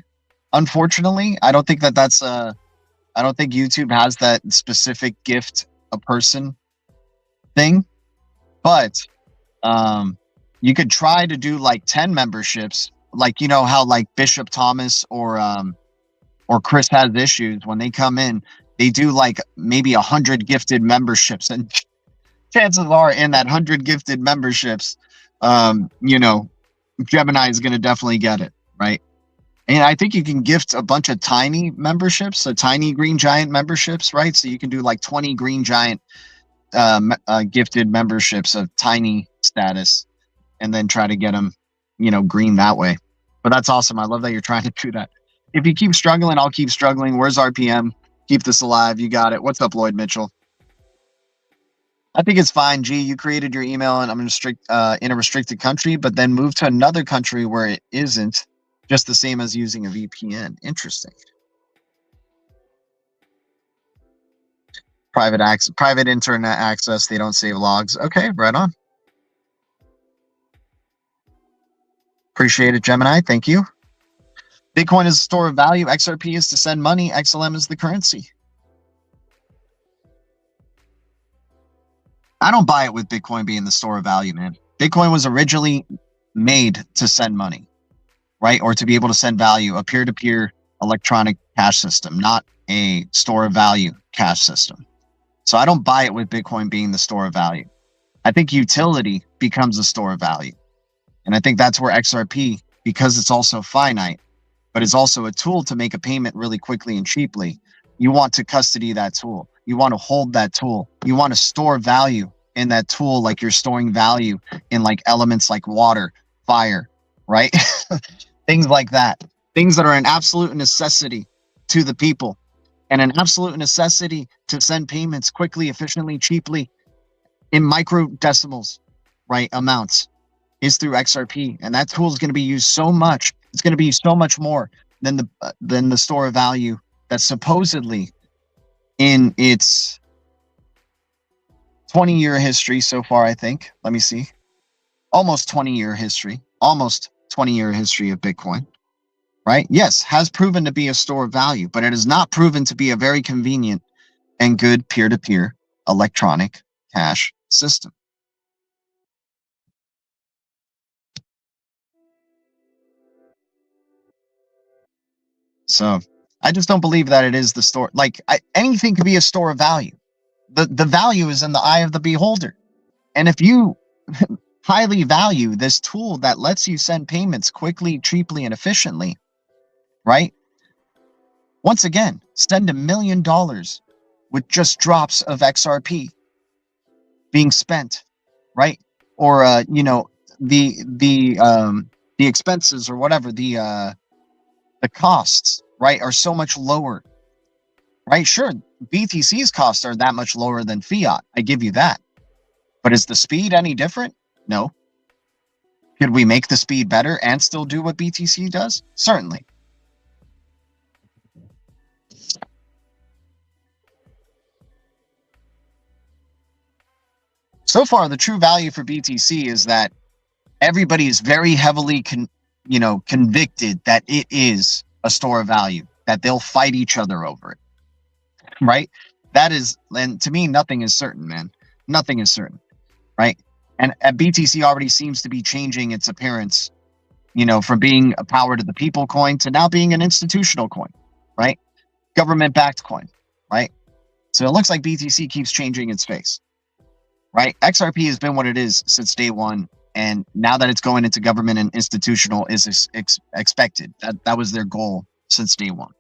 S4: unfortunately. I don't think that's I don't think YouTube has that specific gift a person thing. But you could try to do like 10 memberships, like, you know how like Bishop Thomas or Chris Has Issues, when they come in, they do like maybe 100 gifted memberships, and chances are in that 100 gifted memberships, you know, Gemini is going to definitely get it, right? And I think you can gift a bunch of tiny memberships, so tiny Green Giant memberships, right? So you can do like 20 Green Giant gifted memberships of tiny status, and then try to get them, you know, green that way. But that's awesome. I love that you're trying to do that. If you keep struggling, I'll keep struggling. Where's RPM? Keep this alive. You got it. What's up, Lloyd Mitchell? I think it's fine. G, you created your email and I'm in a restricted country, but then move to another country where it isn't, just the same as using a VPN. Interesting. Private internet access. They don't save logs. Okay, right on. Appreciate it, Gemini. Thank you. Bitcoin is a store of value. XRP is to send money. XLM is the currency. I don't buy it with Bitcoin being the store of value, man. Bitcoin was originally made to send money, right? Or to be able to send value, a peer-to-peer electronic cash system, not a store of value cash system. So I don't buy it with Bitcoin being the store of value. I think utility becomes a store of value. And I think that's where XRP, because it's also finite, but it's also a tool to make a payment really quickly and cheaply. You want to custody that tool. You want to hold that tool. You want to store value in that tool, like you're storing value in like elements like water, fire, right? Things like that. Things that are an absolute necessity to the people, and an absolute necessity to send payments quickly, efficiently, cheaply in micro decimals, right? Amounts is through XRP. And that tool is going to be used so much. It's going to be so much more than the store of value that's supposedly in its 20-year history so far, I think. Let me see. Almost 20-year history. Almost 20-year history of Bitcoin, right? Yes, has proven to be a store of value, but it has not proven to be a very convenient and good peer-to-peer electronic cash system. So I just don't believe that it is the store. Like anything could be a store of value. The value is in the eye of the beholder. And if you highly value this tool that lets you send payments quickly, cheaply, and efficiently, right? Once again, send $1 million with just drops of XRP being spent, right? Or you know, the expenses or whatever, the costs, right, are so much lower, right? Sure, BTC's costs are that much lower than fiat. I give you that. But is the speed any different? No. Could we make the speed better and still do what BTC does? Certainly. So far, the true value for BTC is that everybody is very heavily convicted that it is a store of value, that they'll fight each other over it, right? That is, and to me, nothing is certain, man. Nothing is certain, right? And BTC already seems to be changing its appearance, from being a power to the people coin to now being an institutional coin, right? Government-backed coin, right? So it looks like BTC keeps changing its face, right? XRP has been what it is since day one. And now that it's going into government and institutional is expected. That was their goal since day one.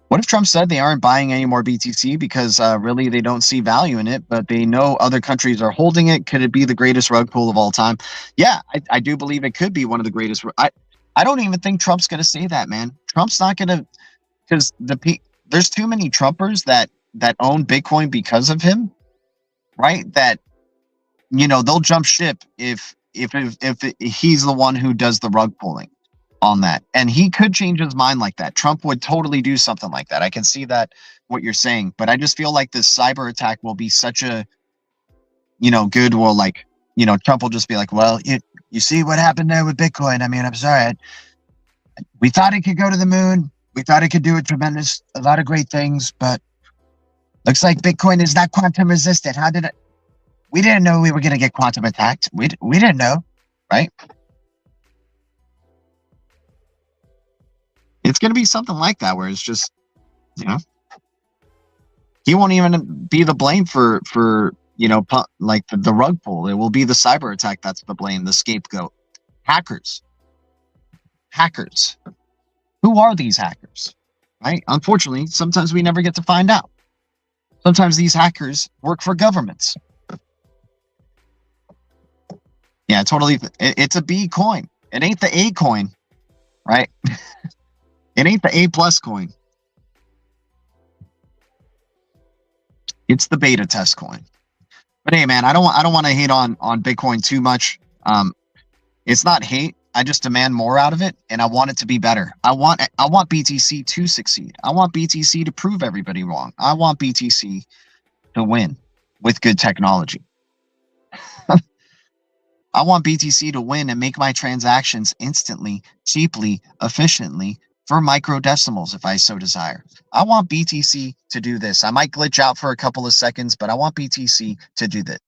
S4: What if Trump said they aren't buying any more BTC because really they don't see value in it, but they know other countries are holding it? Could it be the greatest rug pull of all time? Yeah, I do believe it could be one of the greatest. I don't even think Trump's going to say that, man. Trump's not going to, because there's too many Trumpers that own Bitcoin because of him, right? That, they'll jump ship if he's the one who does the rug pulling on that. And he could change his mind like that. Trump would totally do something like that. I can see that, what you're saying, but I just feel like this cyber attack will be such a, good, well, like, Trump will just be like, well, you see what happened there with Bitcoin. I mean, I'm sorry. We thought it could go to the moon. We thought it could do a lot of great things, but looks like Bitcoin is not quantum resistant. How did it? We didn't know we were going to get quantum attacked. We didn't know, right? It's going to be something like that, where it's just, he won't even be the blame for like the rug pull. It will be the cyber attack that's the blame, the scapegoat. Hackers. Who are these hackers, right? Unfortunately, sometimes we never get to find out. Sometimes these hackers work for governments. Yeah, totally. It's a B coin. It ain't the A coin, right? It ain't the A plus coin. It's the beta test coin. But hey, man, I don't want to hate on Bitcoin too much. It's not hate. I just demand more out of it, and I want it to be better. I want BTC to succeed. I want BTC to prove everybody wrong. I want BTC to win with good technology. I want BTC to win and make my transactions instantly, cheaply, efficiently for microdecimals if I so desire. I want BTC to do this. I might glitch out for a couple of seconds, but I want BTC to do this.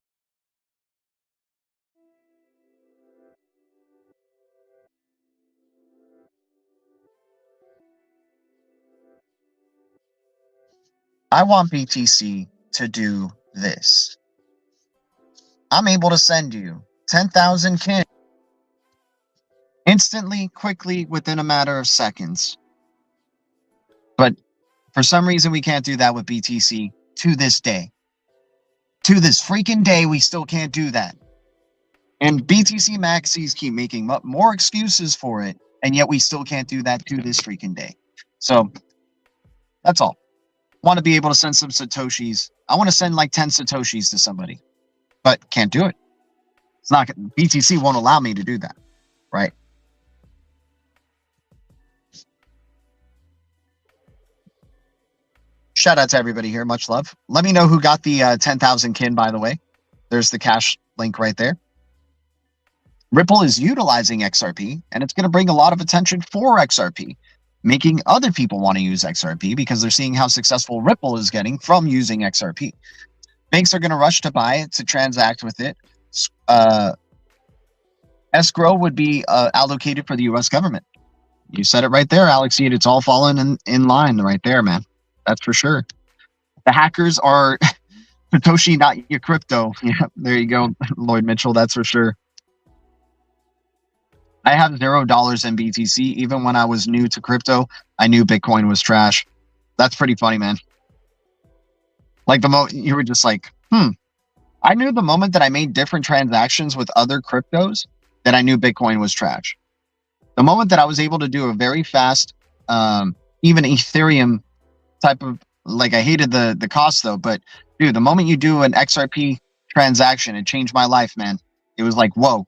S4: I want BTC to do this. I'm able to send you 10,000 kin instantly, quickly, within a matter of seconds. But for some reason, we can't do that with BTC to this day. To this freaking day, we still can't do that. And BTC maxis keep making more excuses for it, and yet we still can't do that to this freaking day. So that's all. Want to be able to send some Satoshis. I want to send like 10 Satoshis to somebody, but can't do it. It's not, BTC won't allow me to do that, right? Shout out to everybody here. Much love. Let me know who got the 10,000 kin, by the way. There's the cash link right there. Ripple is utilizing XRP, and it's going to bring a lot of attention for XRP, making other people want to use XRP because they're seeing how successful Ripple is getting from using XRP. Banks are going to rush to buy it, to transact with it. Escrow would be allocated for the U.S. government. You said it right there, Alex. It's all falling in line right there, man. That's for sure. The hackers are Satoshi, not your crypto. Yeah, there you go, Lloyd Mitchell. That's for sure. I have $0 in BTC. Even when I was new to crypto, I knew Bitcoin was trash. That's pretty funny, man. Like the moment you were just like, I knew the moment that I made different transactions with other cryptos that I knew Bitcoin was trash. The moment that I was able to do a very fast, even Ethereum type of Like I hated the cost though, but dude, the moment you do an XRP transaction, it changed my life, man. It was like, whoa,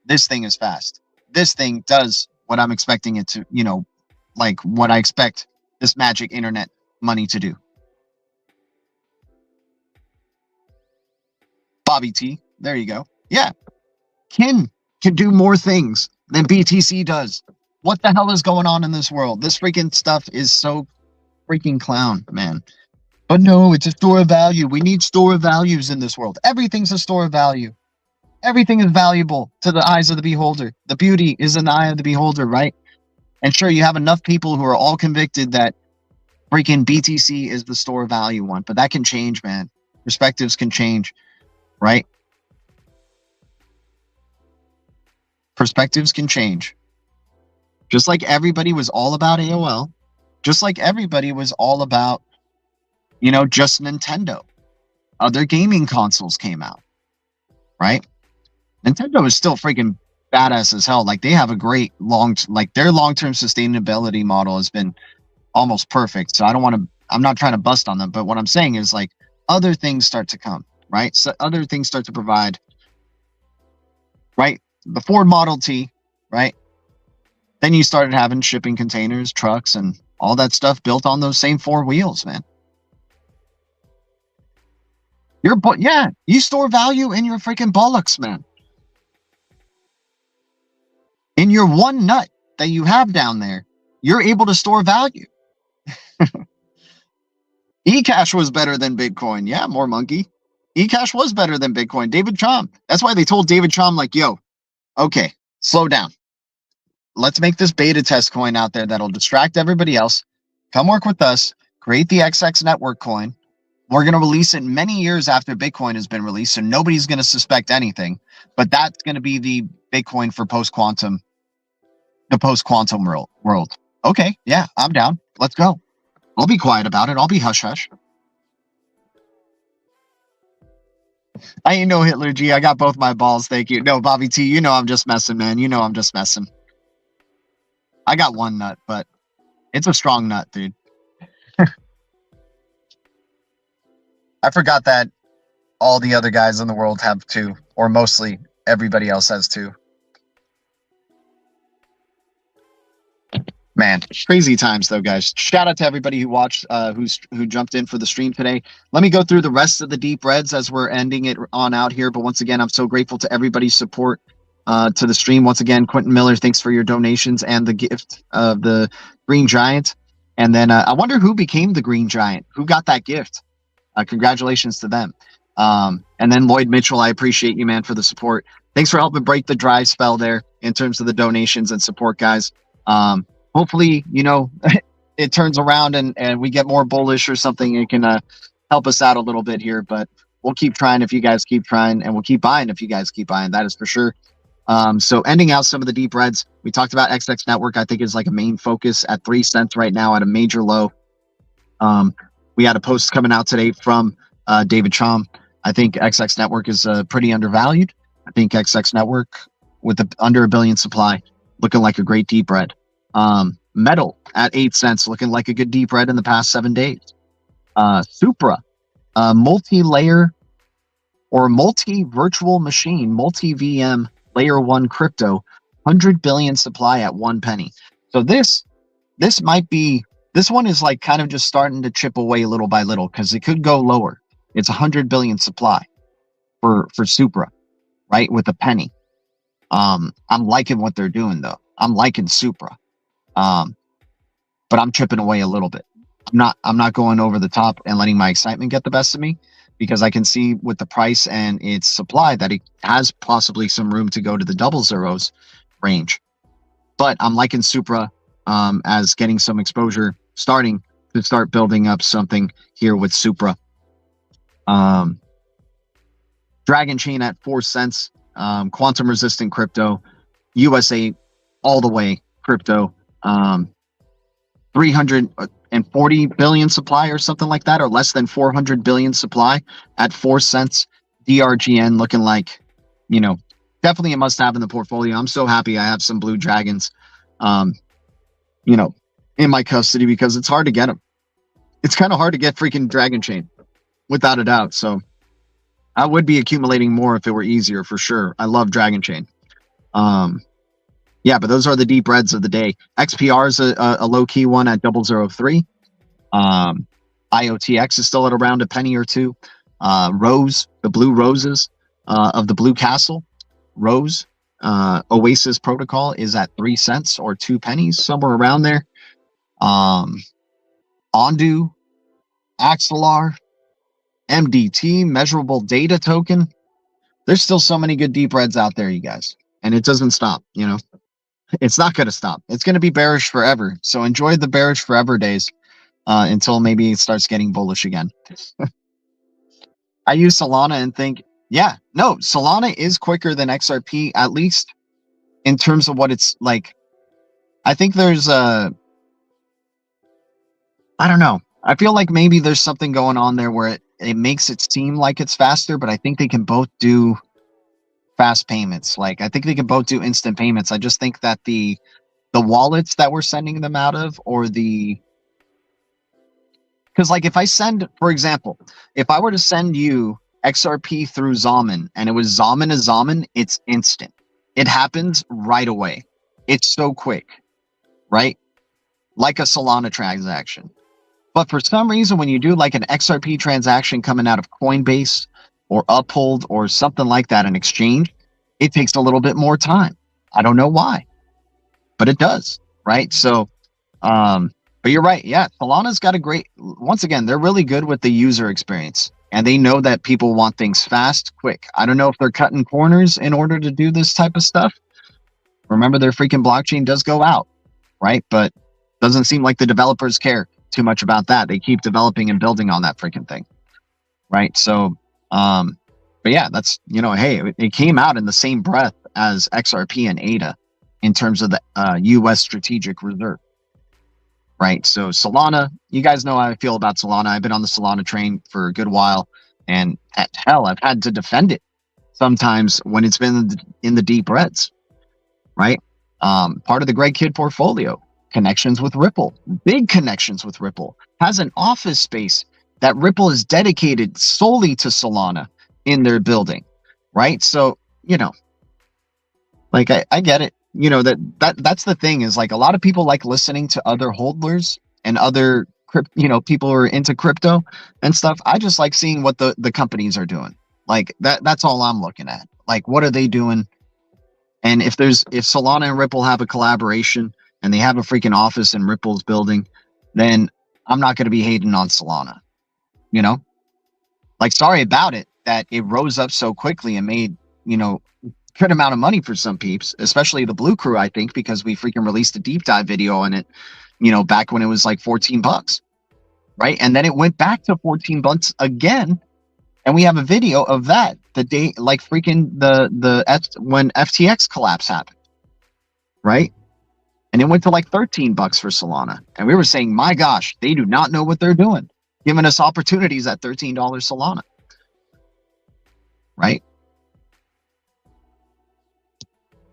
S4: this thing is fast. This thing does what I'm expecting it to, like what I expect this magic internet money to do. Bobby T, there you go. Yeah, can do more things than BTC does. What the hell is going on in this world? This freaking stuff is so freaking clown, man. But no, it's a store of value. We need store of values in this world. Everything's a store of value. Everything is valuable to the eyes of the beholder. The beauty is in the eye of the beholder, right? And sure, you have enough people who are all convicted that freaking BTC is the store of value one, but that can change, man. Perspectives can change, right? Perspectives can change. Just like everybody was all about AOL, just like everybody was all about, just Nintendo. Other gaming consoles came out, right? Nintendo is still freaking badass as hell. Like they have a great their long-term sustainability model has been almost perfect. So I'm not trying to bust on them, but what I'm saying is like other things start to come, right? So other things start to provide, right? The Ford Model T, right? Then you started having shipping containers, trucks, and all that stuff built on those same four wheels, man. You store value in your freaking bollocks, man. In your one nut that you have down there, you're able to store value. eCash was better than Bitcoin. Yeah, more monkey. eCash was better than Bitcoin. David Chom. That's why they told David Chom, like, yo, okay, slow down. Let's make this beta test coin out there that'll distract everybody else. Come work with us. Create the XX network coin. We're going to release it many years after Bitcoin has been released, so nobody's going to suspect anything. But that's going to be the Bitcoin for post-quantum, the post-quantum world. Okay, yeah, I'm down. Let's go. I'll be quiet about it. I'll be hush-hush. I ain't no Hitler G. I got both my balls. Thank you. No, Bobby T, I'm just messing, man. I'm just messing. I got one nut, but it's a strong nut, dude. I forgot that all the other guys in the world have two, or mostly everybody else has two. Man, crazy times though, guys. Shout out to everybody who watched, who jumped in for the stream today. Let me go through the rest of the deep reds as we're ending it on out here. But once again, I'm so grateful to everybody's support to the stream. Once again, Quentin Miller, thanks for your donations and the gift of the Green Giant. And then I wonder who became the Green Giant. Who got that gift? Congratulations to them. And then Lloyd Mitchell, I appreciate you, man, for the support. Thanks for helping break the dry spell there in terms of the donations and support, guys. Hopefully, it turns around and we get more bullish or something. It can help us out a little bit here, but we'll keep trying if you guys keep trying, and we'll keep buying if you guys keep buying. That is for sure. So ending out some of the deep reds, we talked about XX Network. I think is like a main focus at 3 cents right now at a major low. We had a post coming out today from David Chom. I think XX Network is pretty undervalued. I think XX Network with under 1 billion supply looking like a great deep red. Metal at 8 cents looking like a good deep red in the past 7 days. Supra, multi-layer or multi-virtual machine, multi-VM layer 1 crypto, 100 billion supply at 1 penny. So this might be, this one is like kind of just starting to chip away little by little because it could go lower. It's 100 billion supply for Supra, right? With a penny. I'm liking what they're doing though. I'm liking Supra. But I'm chipping away a little bit. I'm not going over the top and letting my excitement get the best of me, because I can see with the price and its supply that it has possibly some room to go to the double zeros range. But I'm liking Supra as getting some exposure, starting to start building up something here with Supra. Dragon Chain at 4 cents, quantum resistant crypto, USA all the way crypto, 340 billion supply or something like that, or less than 400 billion supply at 4 cents. DRGN looking like, definitely a must have in the portfolio. I'm so happy I have some blue dragons, in my custody, because it's hard to get them. it's kind of hard to get freaking Dragon Chain, without a doubt. So I would be accumulating more if it were easier, for sure. I love Dragon Chain. Yeah, but those are the deep reds of the day. XPR is a low-key one at 003. IOTX is still at around a penny or two. Rose, the blue roses of the Blue Castle. Rose, Oasis Protocol is at 3 cents or 2 pennies, somewhere around there. Ondu, Axelar, MDT, Measurable Data Token. There's still so many good deep reds out there, you guys. And it doesn't stop, you know. It's not going to stop. It's going to be bearish forever. So enjoy the bearish forever days until maybe it starts getting bullish again. I use Solana and think, yeah, no, Solana is quicker than XRP, at least in terms of what it's like. I think there's I don't know. I feel like maybe there's something going on there where it makes it seem like it's faster, but I think they can both do fast payments. Like, I think they can both do instant payments. I just think that the wallets that we're sending them out of, or because like if I send, for example, if I were to send you XRP through XAMAN and it was XAMAN to XAMAN, it's instant. It happens right away. It's so quick, right? Like a Solana transaction. But for some reason, when you do like an XRP transaction coming out of Coinbase or Uphold or something like that, an exchange, it takes a little bit more time. I don't know why, but it does, right? So, but you're right. Yeah, Solana's got a great, once again, they're really good with the user experience, and they know that people want things fast, quick. I don't know if they're cutting corners in order to do this type of stuff. Remember, their freaking blockchain does go out, right? But doesn't seem like the developers care too much about that. They keep developing and building on that freaking thing, right? So, but yeah, that's, you know, hey, it came out in the same breath as XRP and ADA in terms of the U.S. strategic reserve, right? So Solana, you guys know how I feel about Solana. I've been on the Solana train for a good while, and hell, I've had to defend it sometimes when it's been in the deep reds, right? Part of the Greg Kidd portfolio, connections with Ripple, big connections with Ripple, has an office space that Ripple is dedicated solely to Solana in their building, right? So, you know, like I get it. You know, that's the thing, is like a lot of people like listening to other hodlers and other people who are into crypto and stuff. I just like seeing what the companies are doing. Like that's all I'm looking at. Like, what are they doing? And if Solana and Ripple have a collaboration and they have a freaking office in Ripple's building, then I'm not going to be hating on Solana. You know, like, sorry about it that it rose up so quickly and made, you know, good amount of money for some peeps, especially the Blue Crew, I think, because we freaking released a deep dive video on it, you know, back when it was like $14, right? And then it went back to $14 again. And we have a video of that the day, like freaking when FTX collapse happened, right? And it went to like $13 for Solana. And we were saying, my gosh, they do not know what they're doing, giving us opportunities at $13 Solana, right?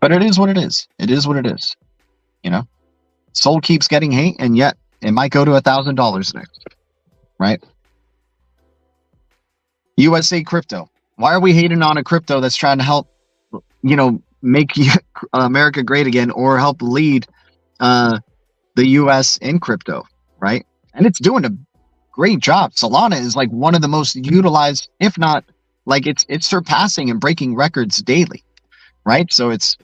S4: But it is what it is. It is what it is. You know, Sol keeps getting hate, and yet it might go to $1,000 next, right? USA crypto. Why are we hating on a crypto that's trying to help, you know, make America great again, or help lead the US in crypto, right? And it's doing a great job. Solana is like one of the most utilized, if not, like it's surpassing and breaking records daily, right? So it's,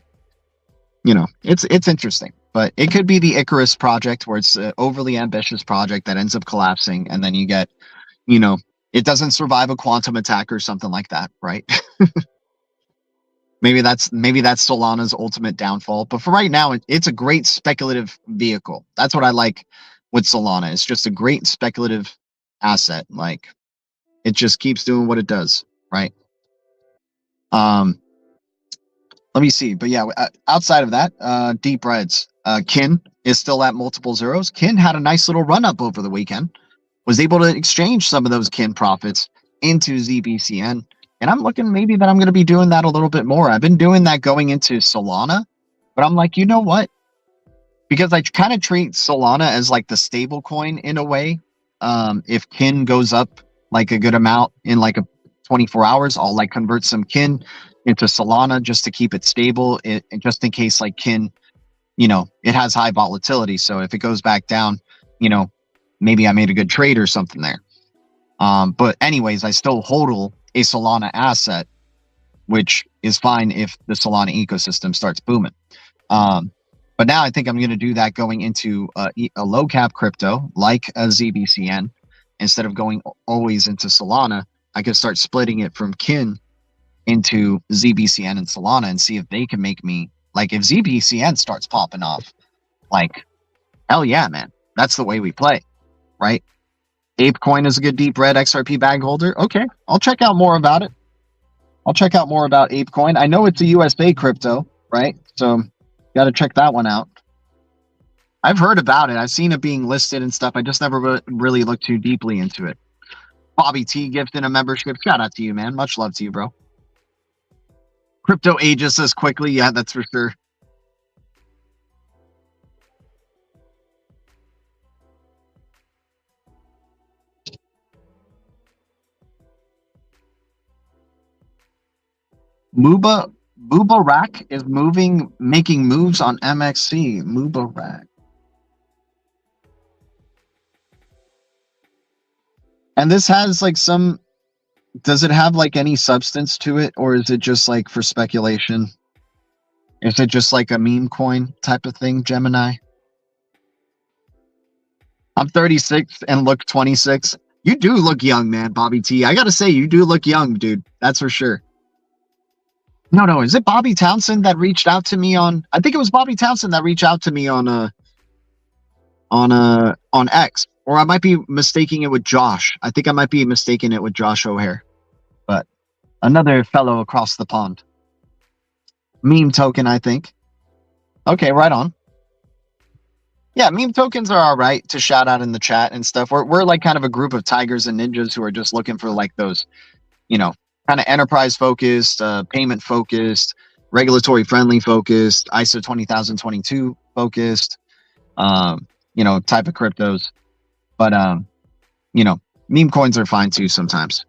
S4: you know, it's interesting, but it could be the Icarus project, where it's an overly ambitious project that ends up collapsing, and then you get, you know, it doesn't survive a quantum attack or something like that, right? maybe that's Solana's ultimate downfall. But for right now, it's a great speculative vehicle. That's what I like with Solana. It's just a great speculative asset. Like, it just keeps doing what it does, right? Let me see. But yeah, outside of that, deep reds, Kin is still at multiple zeros. Kin had a nice little run up over the weekend, was able to exchange some of those Kin profits into ZBCN. And I'm looking maybe that I'm going to be doing that a little bit more. I've been doing that going into Solana, but I'm like, you know what? Because I kind of treat Solana as like the stable coin in a way. if kin goes up like a good amount in like a 24 hours, I'll like convert some kin into Solana just to keep it stable, just in case like kin, it has high volatility. So if it goes back down, maybe I made a good trade or something there. But anyways, I still hold a Solana asset, which is fine if the Solana ecosystem starts booming. But now I think I'm going to do that going into a low cap crypto like a ZBCN. Instead of going always into Solana, I could start splitting it from kin into ZBCN and Solana and see if they can make me, like, if ZBCN starts popping off, like, hell yeah, man. That's the way we play, right? ApeCoin is a good deep red XRP bag holder. Okay, I'll check out more about it. I'll check out more about ApeCoin. I know it's a USA crypto, right? So got to check that one out. I've heard about it. I've seen it being listed and stuff. I just never really looked too deeply into it. Bobby T gifted a membership. Shout out to you, man. Much love to you, bro. Crypto ages us quickly. Yeah, that's for sure. Mubarak is making moves on MXC. Mubarak. And this has like does it have like any substance to it, or is it just like for speculation? Is it just like a meme coin type of thing, Gemini? I'm 36 and look 26. You do look young, man, Bobby T. I gotta say, you do look young, dude. That's for sure. No. Is it Bobby Townsend that reached out to me on? I think it was Bobby Townsend that reached out to me on X, or I might be mistaking it with Josh. I think I might be mistaking it with Josh O'Hare, but another fellow across the pond. Meme token, I think. Okay, right on. Yeah, meme tokens are all right to shout out in the chat and stuff. We're like kind of a group of tigers and ninjas who are just looking for like those, kind of enterprise focused, payment focused, regulatory friendly focused, ISO 20022 focused, type of cryptos. But meme coins are fine too sometimes.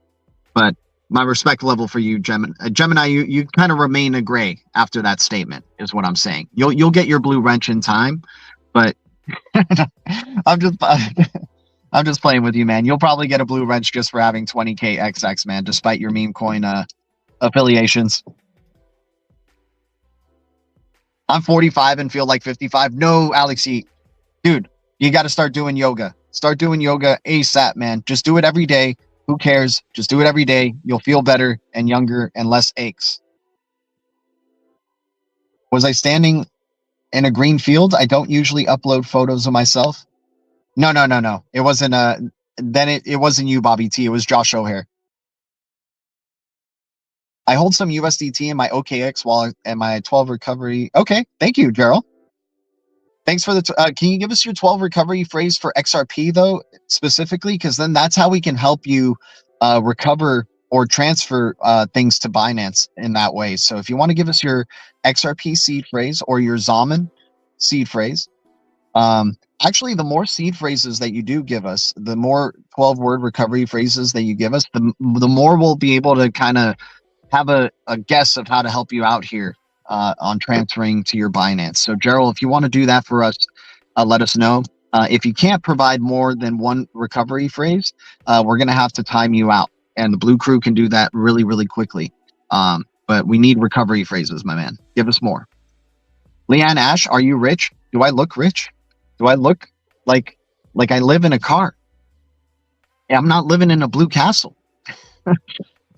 S4: But my respect level for you, Gemini, you kind of remain a gray after that statement, is what I'm saying. You'll get your blue wrench in time, but I'm just playing with you, man. You'll probably get a blue wrench just for having 20K XX, man, despite your meme coin affiliations. I'm 45 and feel like 55. No, Alexi, dude, you got to start doing yoga. Start doing yoga ASAP, man. Just do it every day. Who cares? Just do it every day. You'll feel better and younger and less aches. Was I standing in a green field? I don't usually upload photos of myself. No. It wasn't it wasn't you, Bobby T. It was Josh O'Hare. I hold some USDT in my OKX wallet and my 12 recovery. Okay, thank you, Gerald. Thanks for the. Can you give us your 12 recovery phrase for XRP though, specifically? Because then that's how we can help you recover or transfer things to Binance in that way. So if you want to give us your XRP seed phrase or your XAMAN seed phrase, actually, the more seed phrases that you do give us, the more 12-word recovery phrases that you give us, the more we'll be able to kind of have a guess of how to help you out here on transferring to your Binance. So, Gerald, if you want to do that for us, let us know. If you can't provide more than one recovery phrase, we're going to have to time you out. And the Blue Crew can do that really, really quickly. But we need recovery phrases, my man. Give us more. Leanne Ash, are you rich? Do I look rich? Do I look like I live in a car? I'm not living in a blue castle.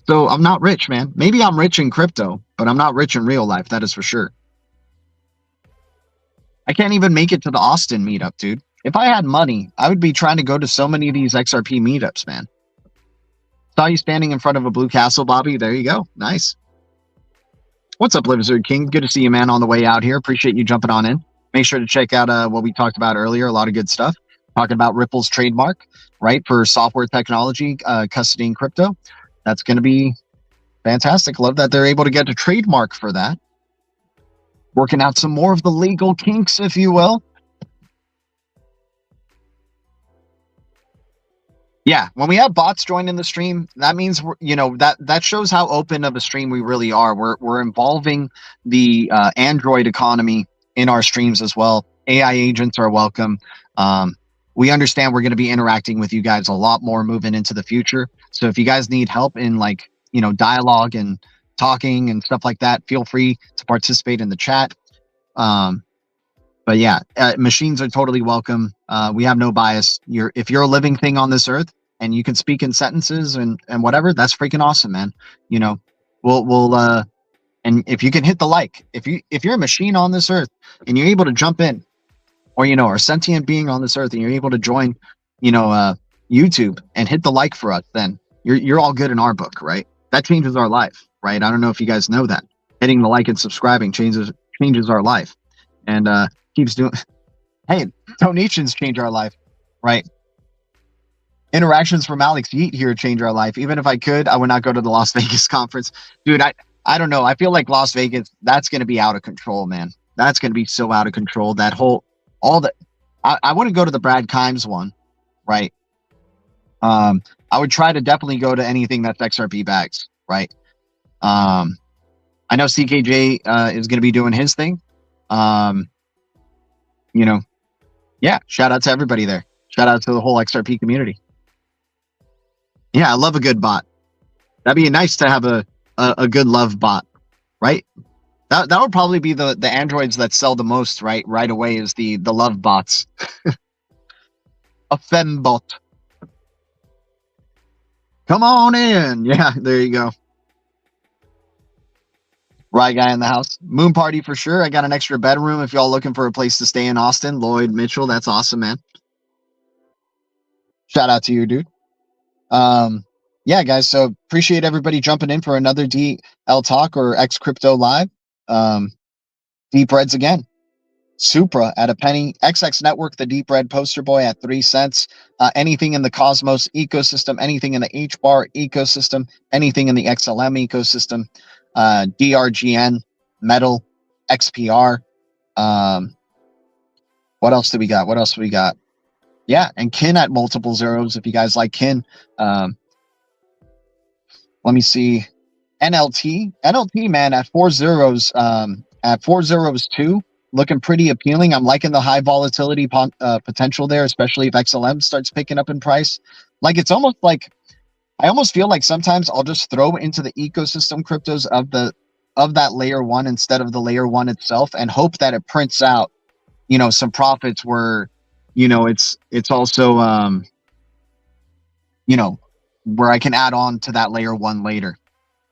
S4: So I'm not rich, man. Maybe I'm rich in crypto, but I'm not rich in real life. That is for sure. I can't even make it to the Austin meetup, dude. If I had money, I would be trying to go to so many of these XRP meetups, man. Saw you standing in front of a blue castle, Bobby. There you go. Nice. What's up, Lizard King? Good to see you, man, on the way out here. Appreciate you jumping on in. Make sure to check out what we talked about earlier. A lot of good stuff. Talking about Ripple's trademark, right, for software technology, custodying crypto. That's going to be fantastic. Love that they're able to get a trademark for that. Working out some more of the legal kinks, if you will. Yeah, when we have bots joining the stream, that means that shows how open of a stream we really are. We're involving the Android economy in our streams as well. AI agents are welcome. We understand we're going to be interacting with you guys a lot more moving into the future. So if you guys need help in dialogue and talking and stuff like that, feel free to participate in the chat. But yeah, machines are totally welcome. We have no bias. If you're a living thing on this earth and you can speak in sentences and whatever, that's freaking awesome, man. We'll and if you can hit the like, if you're a machine on this earth and you're able to jump in, or or a sentient being on this earth and you're able to join, YouTube and hit the like for us, then you're all good in our book, right? That changes our life, right? I don't know if you guys know that. Hitting the like and subscribing changes our life. And keeps doing. Hey, donations change our life, right? Interactions from Alex Yeet here change our life. Even if I could, I would not go to the Las Vegas conference, dude. I don't know. I feel like Las Vegas, that's going to be out of control, man. That's going to be so out of control. That whole I wouldn't go to the Brad Kimes one, right? I would try to definitely go to anything that's XRP bags, right? I know CKJ is going to be doing his thing. Yeah, shout out to everybody there. Shout out to the whole XRP community. Yeah, I love a good bot. That'd be nice to have a good love bot, right? That would probably be the androids that sell the most, right away, is the love bots. A fembot. Come on in. Yeah, there you go. Right guy in the house. Moon party for sure. I got an extra bedroom if y'all looking for a place to stay in Austin. Lloyd Mitchell, that's awesome, man. Shout out to you, dude. Yeah, guys, so appreciate everybody jumping in for another DL Talk or X Crypto Live. Deep Reds again. Supra at a penny. XX Network, the Deep Red poster boy at 3 cents. Anything in the Cosmos ecosystem, anything in the HBAR ecosystem, anything in the XLM ecosystem. DRGN, Metal, XPR. What else do we got? Yeah, and Kin at multiple zeros if you guys like Kin. Let me see. NLT, man, at 4 zeros, at 4 zeros too, looking pretty appealing. I'm liking the high volatility potential there, especially if XLM starts picking up in price. Like, it's almost like, I almost feel like sometimes I'll just throw into the ecosystem cryptos of that layer one instead of the layer one itself, and hope that it prints out, some profits where, it's also, where I can add on to that layer one later.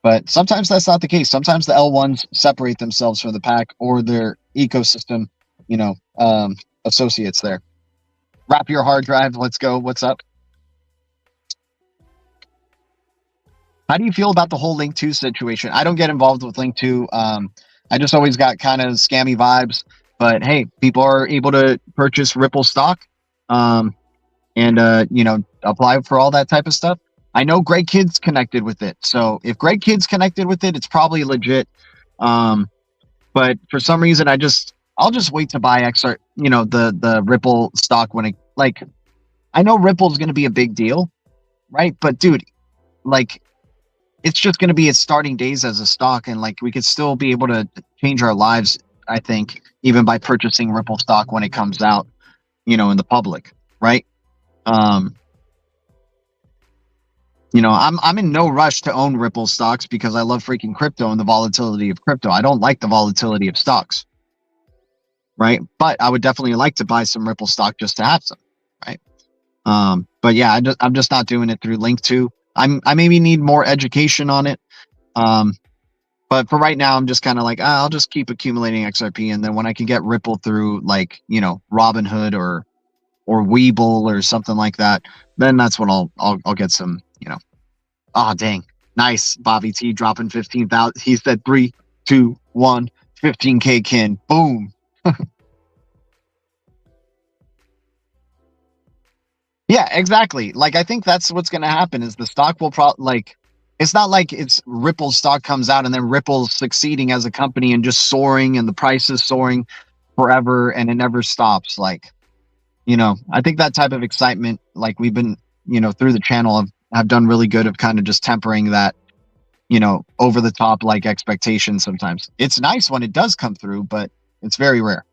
S4: But sometimes that's not the case. Sometimes the L1s separate themselves from the pack or their ecosystem, associates there. Wrap your hard drive. Let's go. What's up? How do you feel about the whole Link 2 situation? I don't get involved with Link 2. I just always got kind of scammy vibes. But hey, people are able to purchase Ripple stock and apply for all that type of stuff. I know Greg Kidd's connected with it. So if Greg Kidd's connected with it, it's probably legit. But for some reason, I'll just wait to buy XR, the Ripple stock when it, like, I know Ripple's going to be a big deal, right? But dude, like, it's just going to be its starting days as a stock. And like, we could still be able to change our lives, I think, even by purchasing Ripple stock when it comes out, in the public, right? I'm in no rush to own Ripple stocks because I love freaking crypto and the volatility of crypto. I don't like the volatility of stocks, right? But I would definitely like to buy some Ripple stock just to have some, right? But yeah, I'm just not doing it through Link 2. I maybe need more education on it. But for right now, I'm just kind of like, I'll just keep accumulating XRP, and then when I can get Ripple through, like, Robinhood or Webull or something like that, then that's when I'll get some, Oh, dang. Nice. Bobby T dropping 15,000. He said 3, 2, 1, 15K Kin. Boom. Yeah, exactly. Like, I think that's what's going to happen is the stock will it's not like it's Ripple stock comes out and then Ripple's succeeding as a company and just soaring and the price is soaring forever and it never stops. Like, I think that type of excitement, like, we've been through the channel have done really good of kind of just tempering that, over the top like expectations sometimes. It's nice when it does come through, but it's very rare.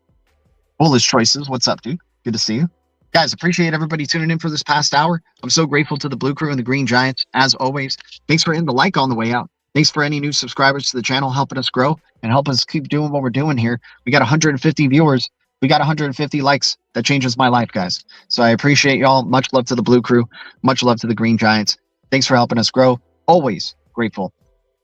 S4: Bullish Choices, what's up, dude? Good to see you. Guys, appreciate everybody tuning in for this past hour. I'm so grateful to the Blue Crew and the Green Giants, as always. Thanks for hitting the like on the way out. Thanks for any new subscribers to the channel, helping us grow and help us keep doing what we're doing here. We got 150 viewers. We got 150 likes. That changes my life, guys. So I appreciate y'all. Much love to the Blue Crew. Much love to the Green Giants. Thanks for helping us grow. Always grateful.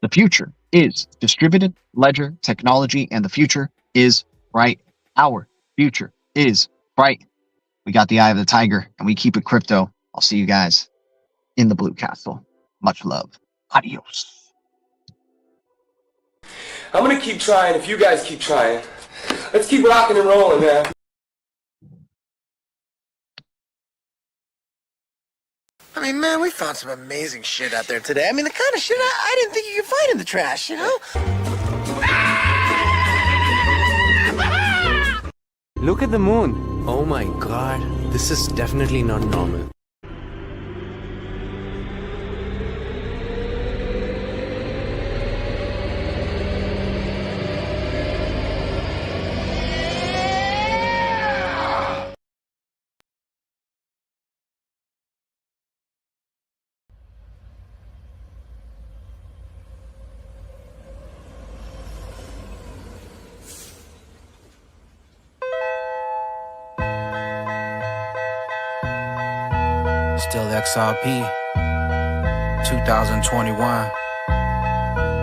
S4: The future is distributed ledger technology, and the future is bright. Our future is bright. We got the eye of the tiger, and we keep it crypto. I'll see you guys in the Blue Castle. Much love. Adios.
S1: I'm gonna keep trying if you guys keep trying. Let's keep rocking and rolling, man.
S2: I mean, man, we found some amazing shit out there today. I mean, the kind of shit I didn't think you could find in the trash,
S3: Look at the moon. Oh my god, this is definitely not normal.
S5: Still XRP 2021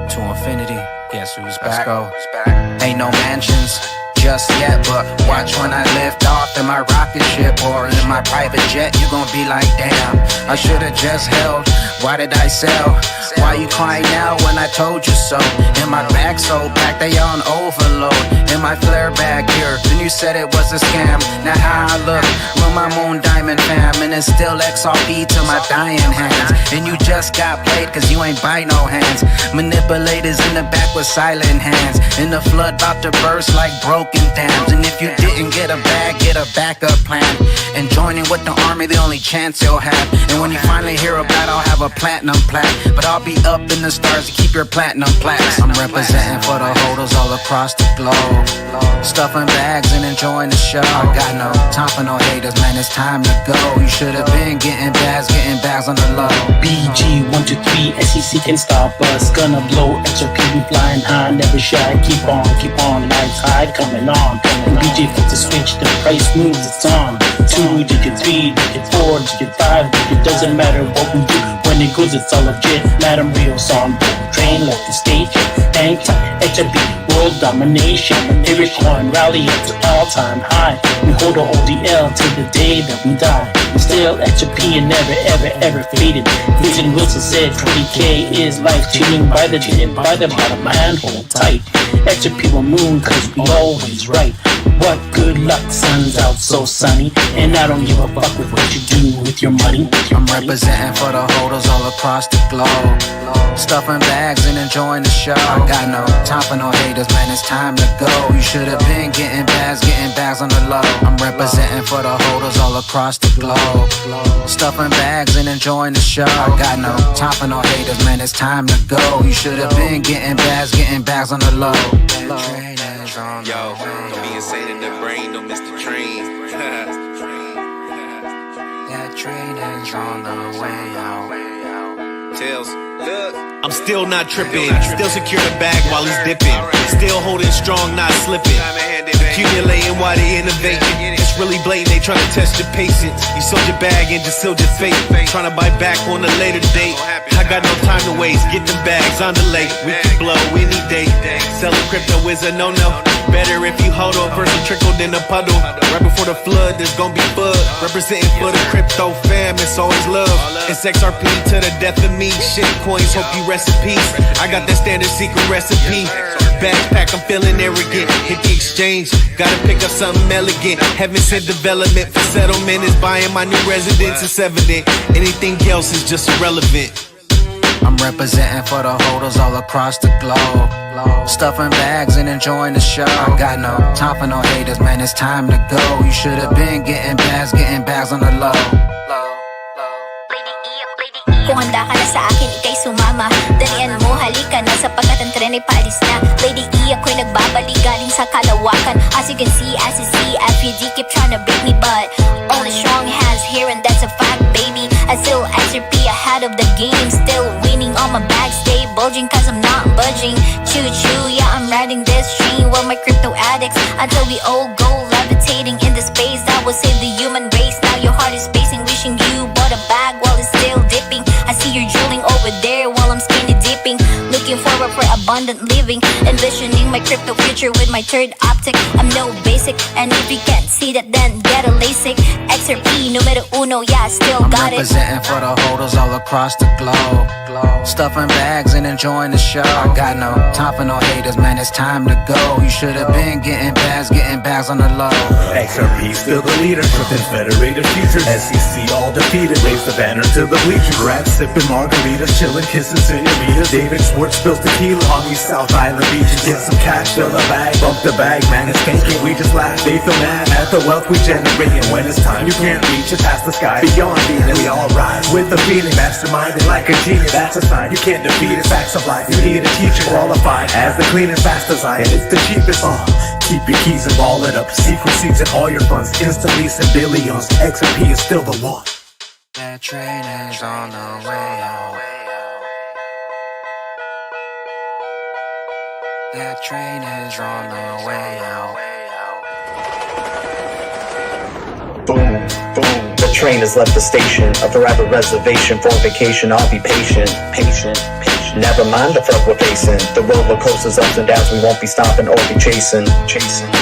S5: to infinity. Guess who's back? Let's go. Ain't no mansions just yet, but watch when I lift off in my rocket ship or in my private jet. You gon' be like, damn, I should've just held. Why did I sell? Why you crying now when I told you so? In my bag so packed, they on overload. In my flare bag here, then you said it was a scam. Now how I look, with my moon diamond fam, and it's still XRP to my dying hands. And you just got played cause you ain't buy no hands. Manipulators in the back with silent hands. And the flood about to burst like broken dams. And if you didn't get a bag, get a backup plan. And joining with the army, the only chance you'll have. And when you finally hear about it, I'll have a platinum plaque. But I'll be up in the stars to keep your platinum plaques. I'm representing for the holders all across the globe. Stuffing bags and enjoying the show. I got no time for no haters, man, it's time to go. You should have been getting bags on the low.
S6: BG 123, SEC can stop us. Gonna blow XRP, we flying high, never shy. Keep on, lights high, coming on. When BJ flips the switch, the price moves, it's on. 2 digit, 3 digit, 4 digit, 5 digit, doesn't matter what we do. When it goes, it's all legit. Madam Real song, train left the stage. Hang tight, XRP, world domination. Every coin rally up to all-time high. We hold the L till the day that we die. We still XRP and never, ever faded. Vision Wilson said 20K is life-changing. By the bottom, man, hold tight. XRP will moon cause we always right. What good luck, sun's out so sunny. And I don't give a fuck with what you do with your money.
S5: I'm representing for the holders all across the globe. Stuffing bags and enjoying the show. I got no time for no haters, man, it's time to go. You should have been getting bags on the low. I'm representing for the holders all across the globe. Stuffing bags and enjoying the show. I got no time for no haters, man, it's time to go. You should have been getting bags on the low.
S7: Yo, don't be insane in the brain, don't miss the train.
S5: That train is on the way out.
S7: Tails, look.
S8: I'm still not tripping, still secure the bag while he's dipping. Still holding strong, not slipping. Accumulating while they innovating. It's really blatant, they trying to test your patience. You sold your bag and just sealed your fate. Trying to buy back on a later date. I got no time to waste, get them bags on delay. We can blow any day. Selling crypto is a no-no. Better if you hold on, first a trickle then a puddle. Right before the flood, there's gonna be bud. Representing for the crypto fam, it's always love. It's XRP to the death of me. Shit coins, hope you rest in peace. I got that standard secret recipe. Backpack, I'm feeling arrogant. Hit the exchange, gotta pick up something elegant. Haven't said development for settlement is buying my new residence. It's evident. Anything else is just irrelevant.
S5: I'm representing for the holders all across the globe. Stuffing bags and enjoying the show. I got no time for no haters, man, it's time to go. You should have been getting bags on the low.
S9: Kung handa ka na sa akin, ikay sumama. Dalian mo, halika na sapagkat ang tren ay paalis na. Lady E, ako'y nagbabalik galing sa kalawakan. As you can see, as you see, FUD keep trying to break me, but only strong hands here and that's a fact, baby. I still XRP ahead of the game, still winning on my bag, stay bulging cause I'm not budging. Choo choo, yeah, I'm riding this train with my crypto addicts until we all go levitating in the space that will save the human race. Now your heart is pacing, wishing you bought a bag while it's still dipping. I see you're drilling over there while I'm skinny dipping, looking forward for abundant living, envisioning my crypto future with my third optic. I'm no basic, and if you can't see that, then get a LASIK. XRP numero uno, yeah, I still got it.
S5: Representing for the holders all across the globe, stuffing bags and enjoying the show. I got no time for no haters, man, it's time to go. You should have been getting bags on the low.
S10: XRP still the leader, within federated futures. SEC all defeated, raise the banner to the bleachers. Rats sipping margaritas, chilling, kissing senoritas. David Schwartz spills tequila on these South Island beaches. Get some cash, fill the bag, bump the bag, man, it's skanking. We just laugh, they feel mad at the wealth we generate. And when it's time, you can't reach it past the sky. Beyond Venus, we all rise with the feeling, masterminded like a genius. That's a sign you can't defeat it. Facts of life, you need a teacher qualified as the cleanest, fast design. It's the cheapest. Keep your keys and ball it up. Secret seats and all your funds instantly send billions. XRP is still the one.
S5: That train is on the way out. That train is on the way out.
S11: Boom, boom. The train has left the station. A forever reservation for vacation. I'll be patient, patient, patient. Never mind the threat we're facing. The roller coasters, ups and downs, we won't be stopping or be chasing.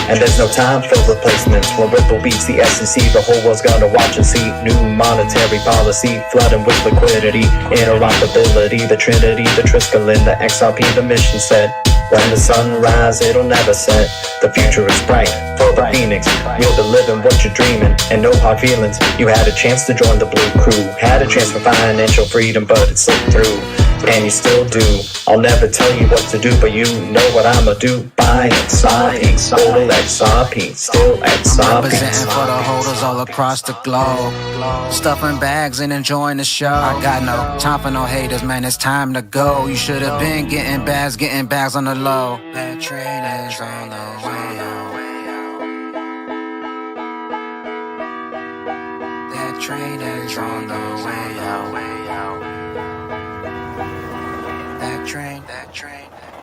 S11: And there's no time for replacements. When Ripple beats the SEC, the whole world's gonna watch and see. New monetary policy, flooding with liquidity, interoperability, the Trinity, the Triskelion, the XRP, the mission set. When the sun rises, it'll never set. The future is bright for the Phoenix. You're the living what you're dreaming, and no hard feelings. You had a chance to join the blue crew, had a chance for financial freedom, but it slipped through. And you still do. I'll never tell you what to do, but you know what I'ma do. Buy XRP, total XRP, still XRP.
S5: I'm representing for the holders all across the globe, stuffing bags and enjoying the show. I got no time for no haters, man, it's time to go. You should have been getting bags on the low. That train is on the way out. That train is on the way out. That train.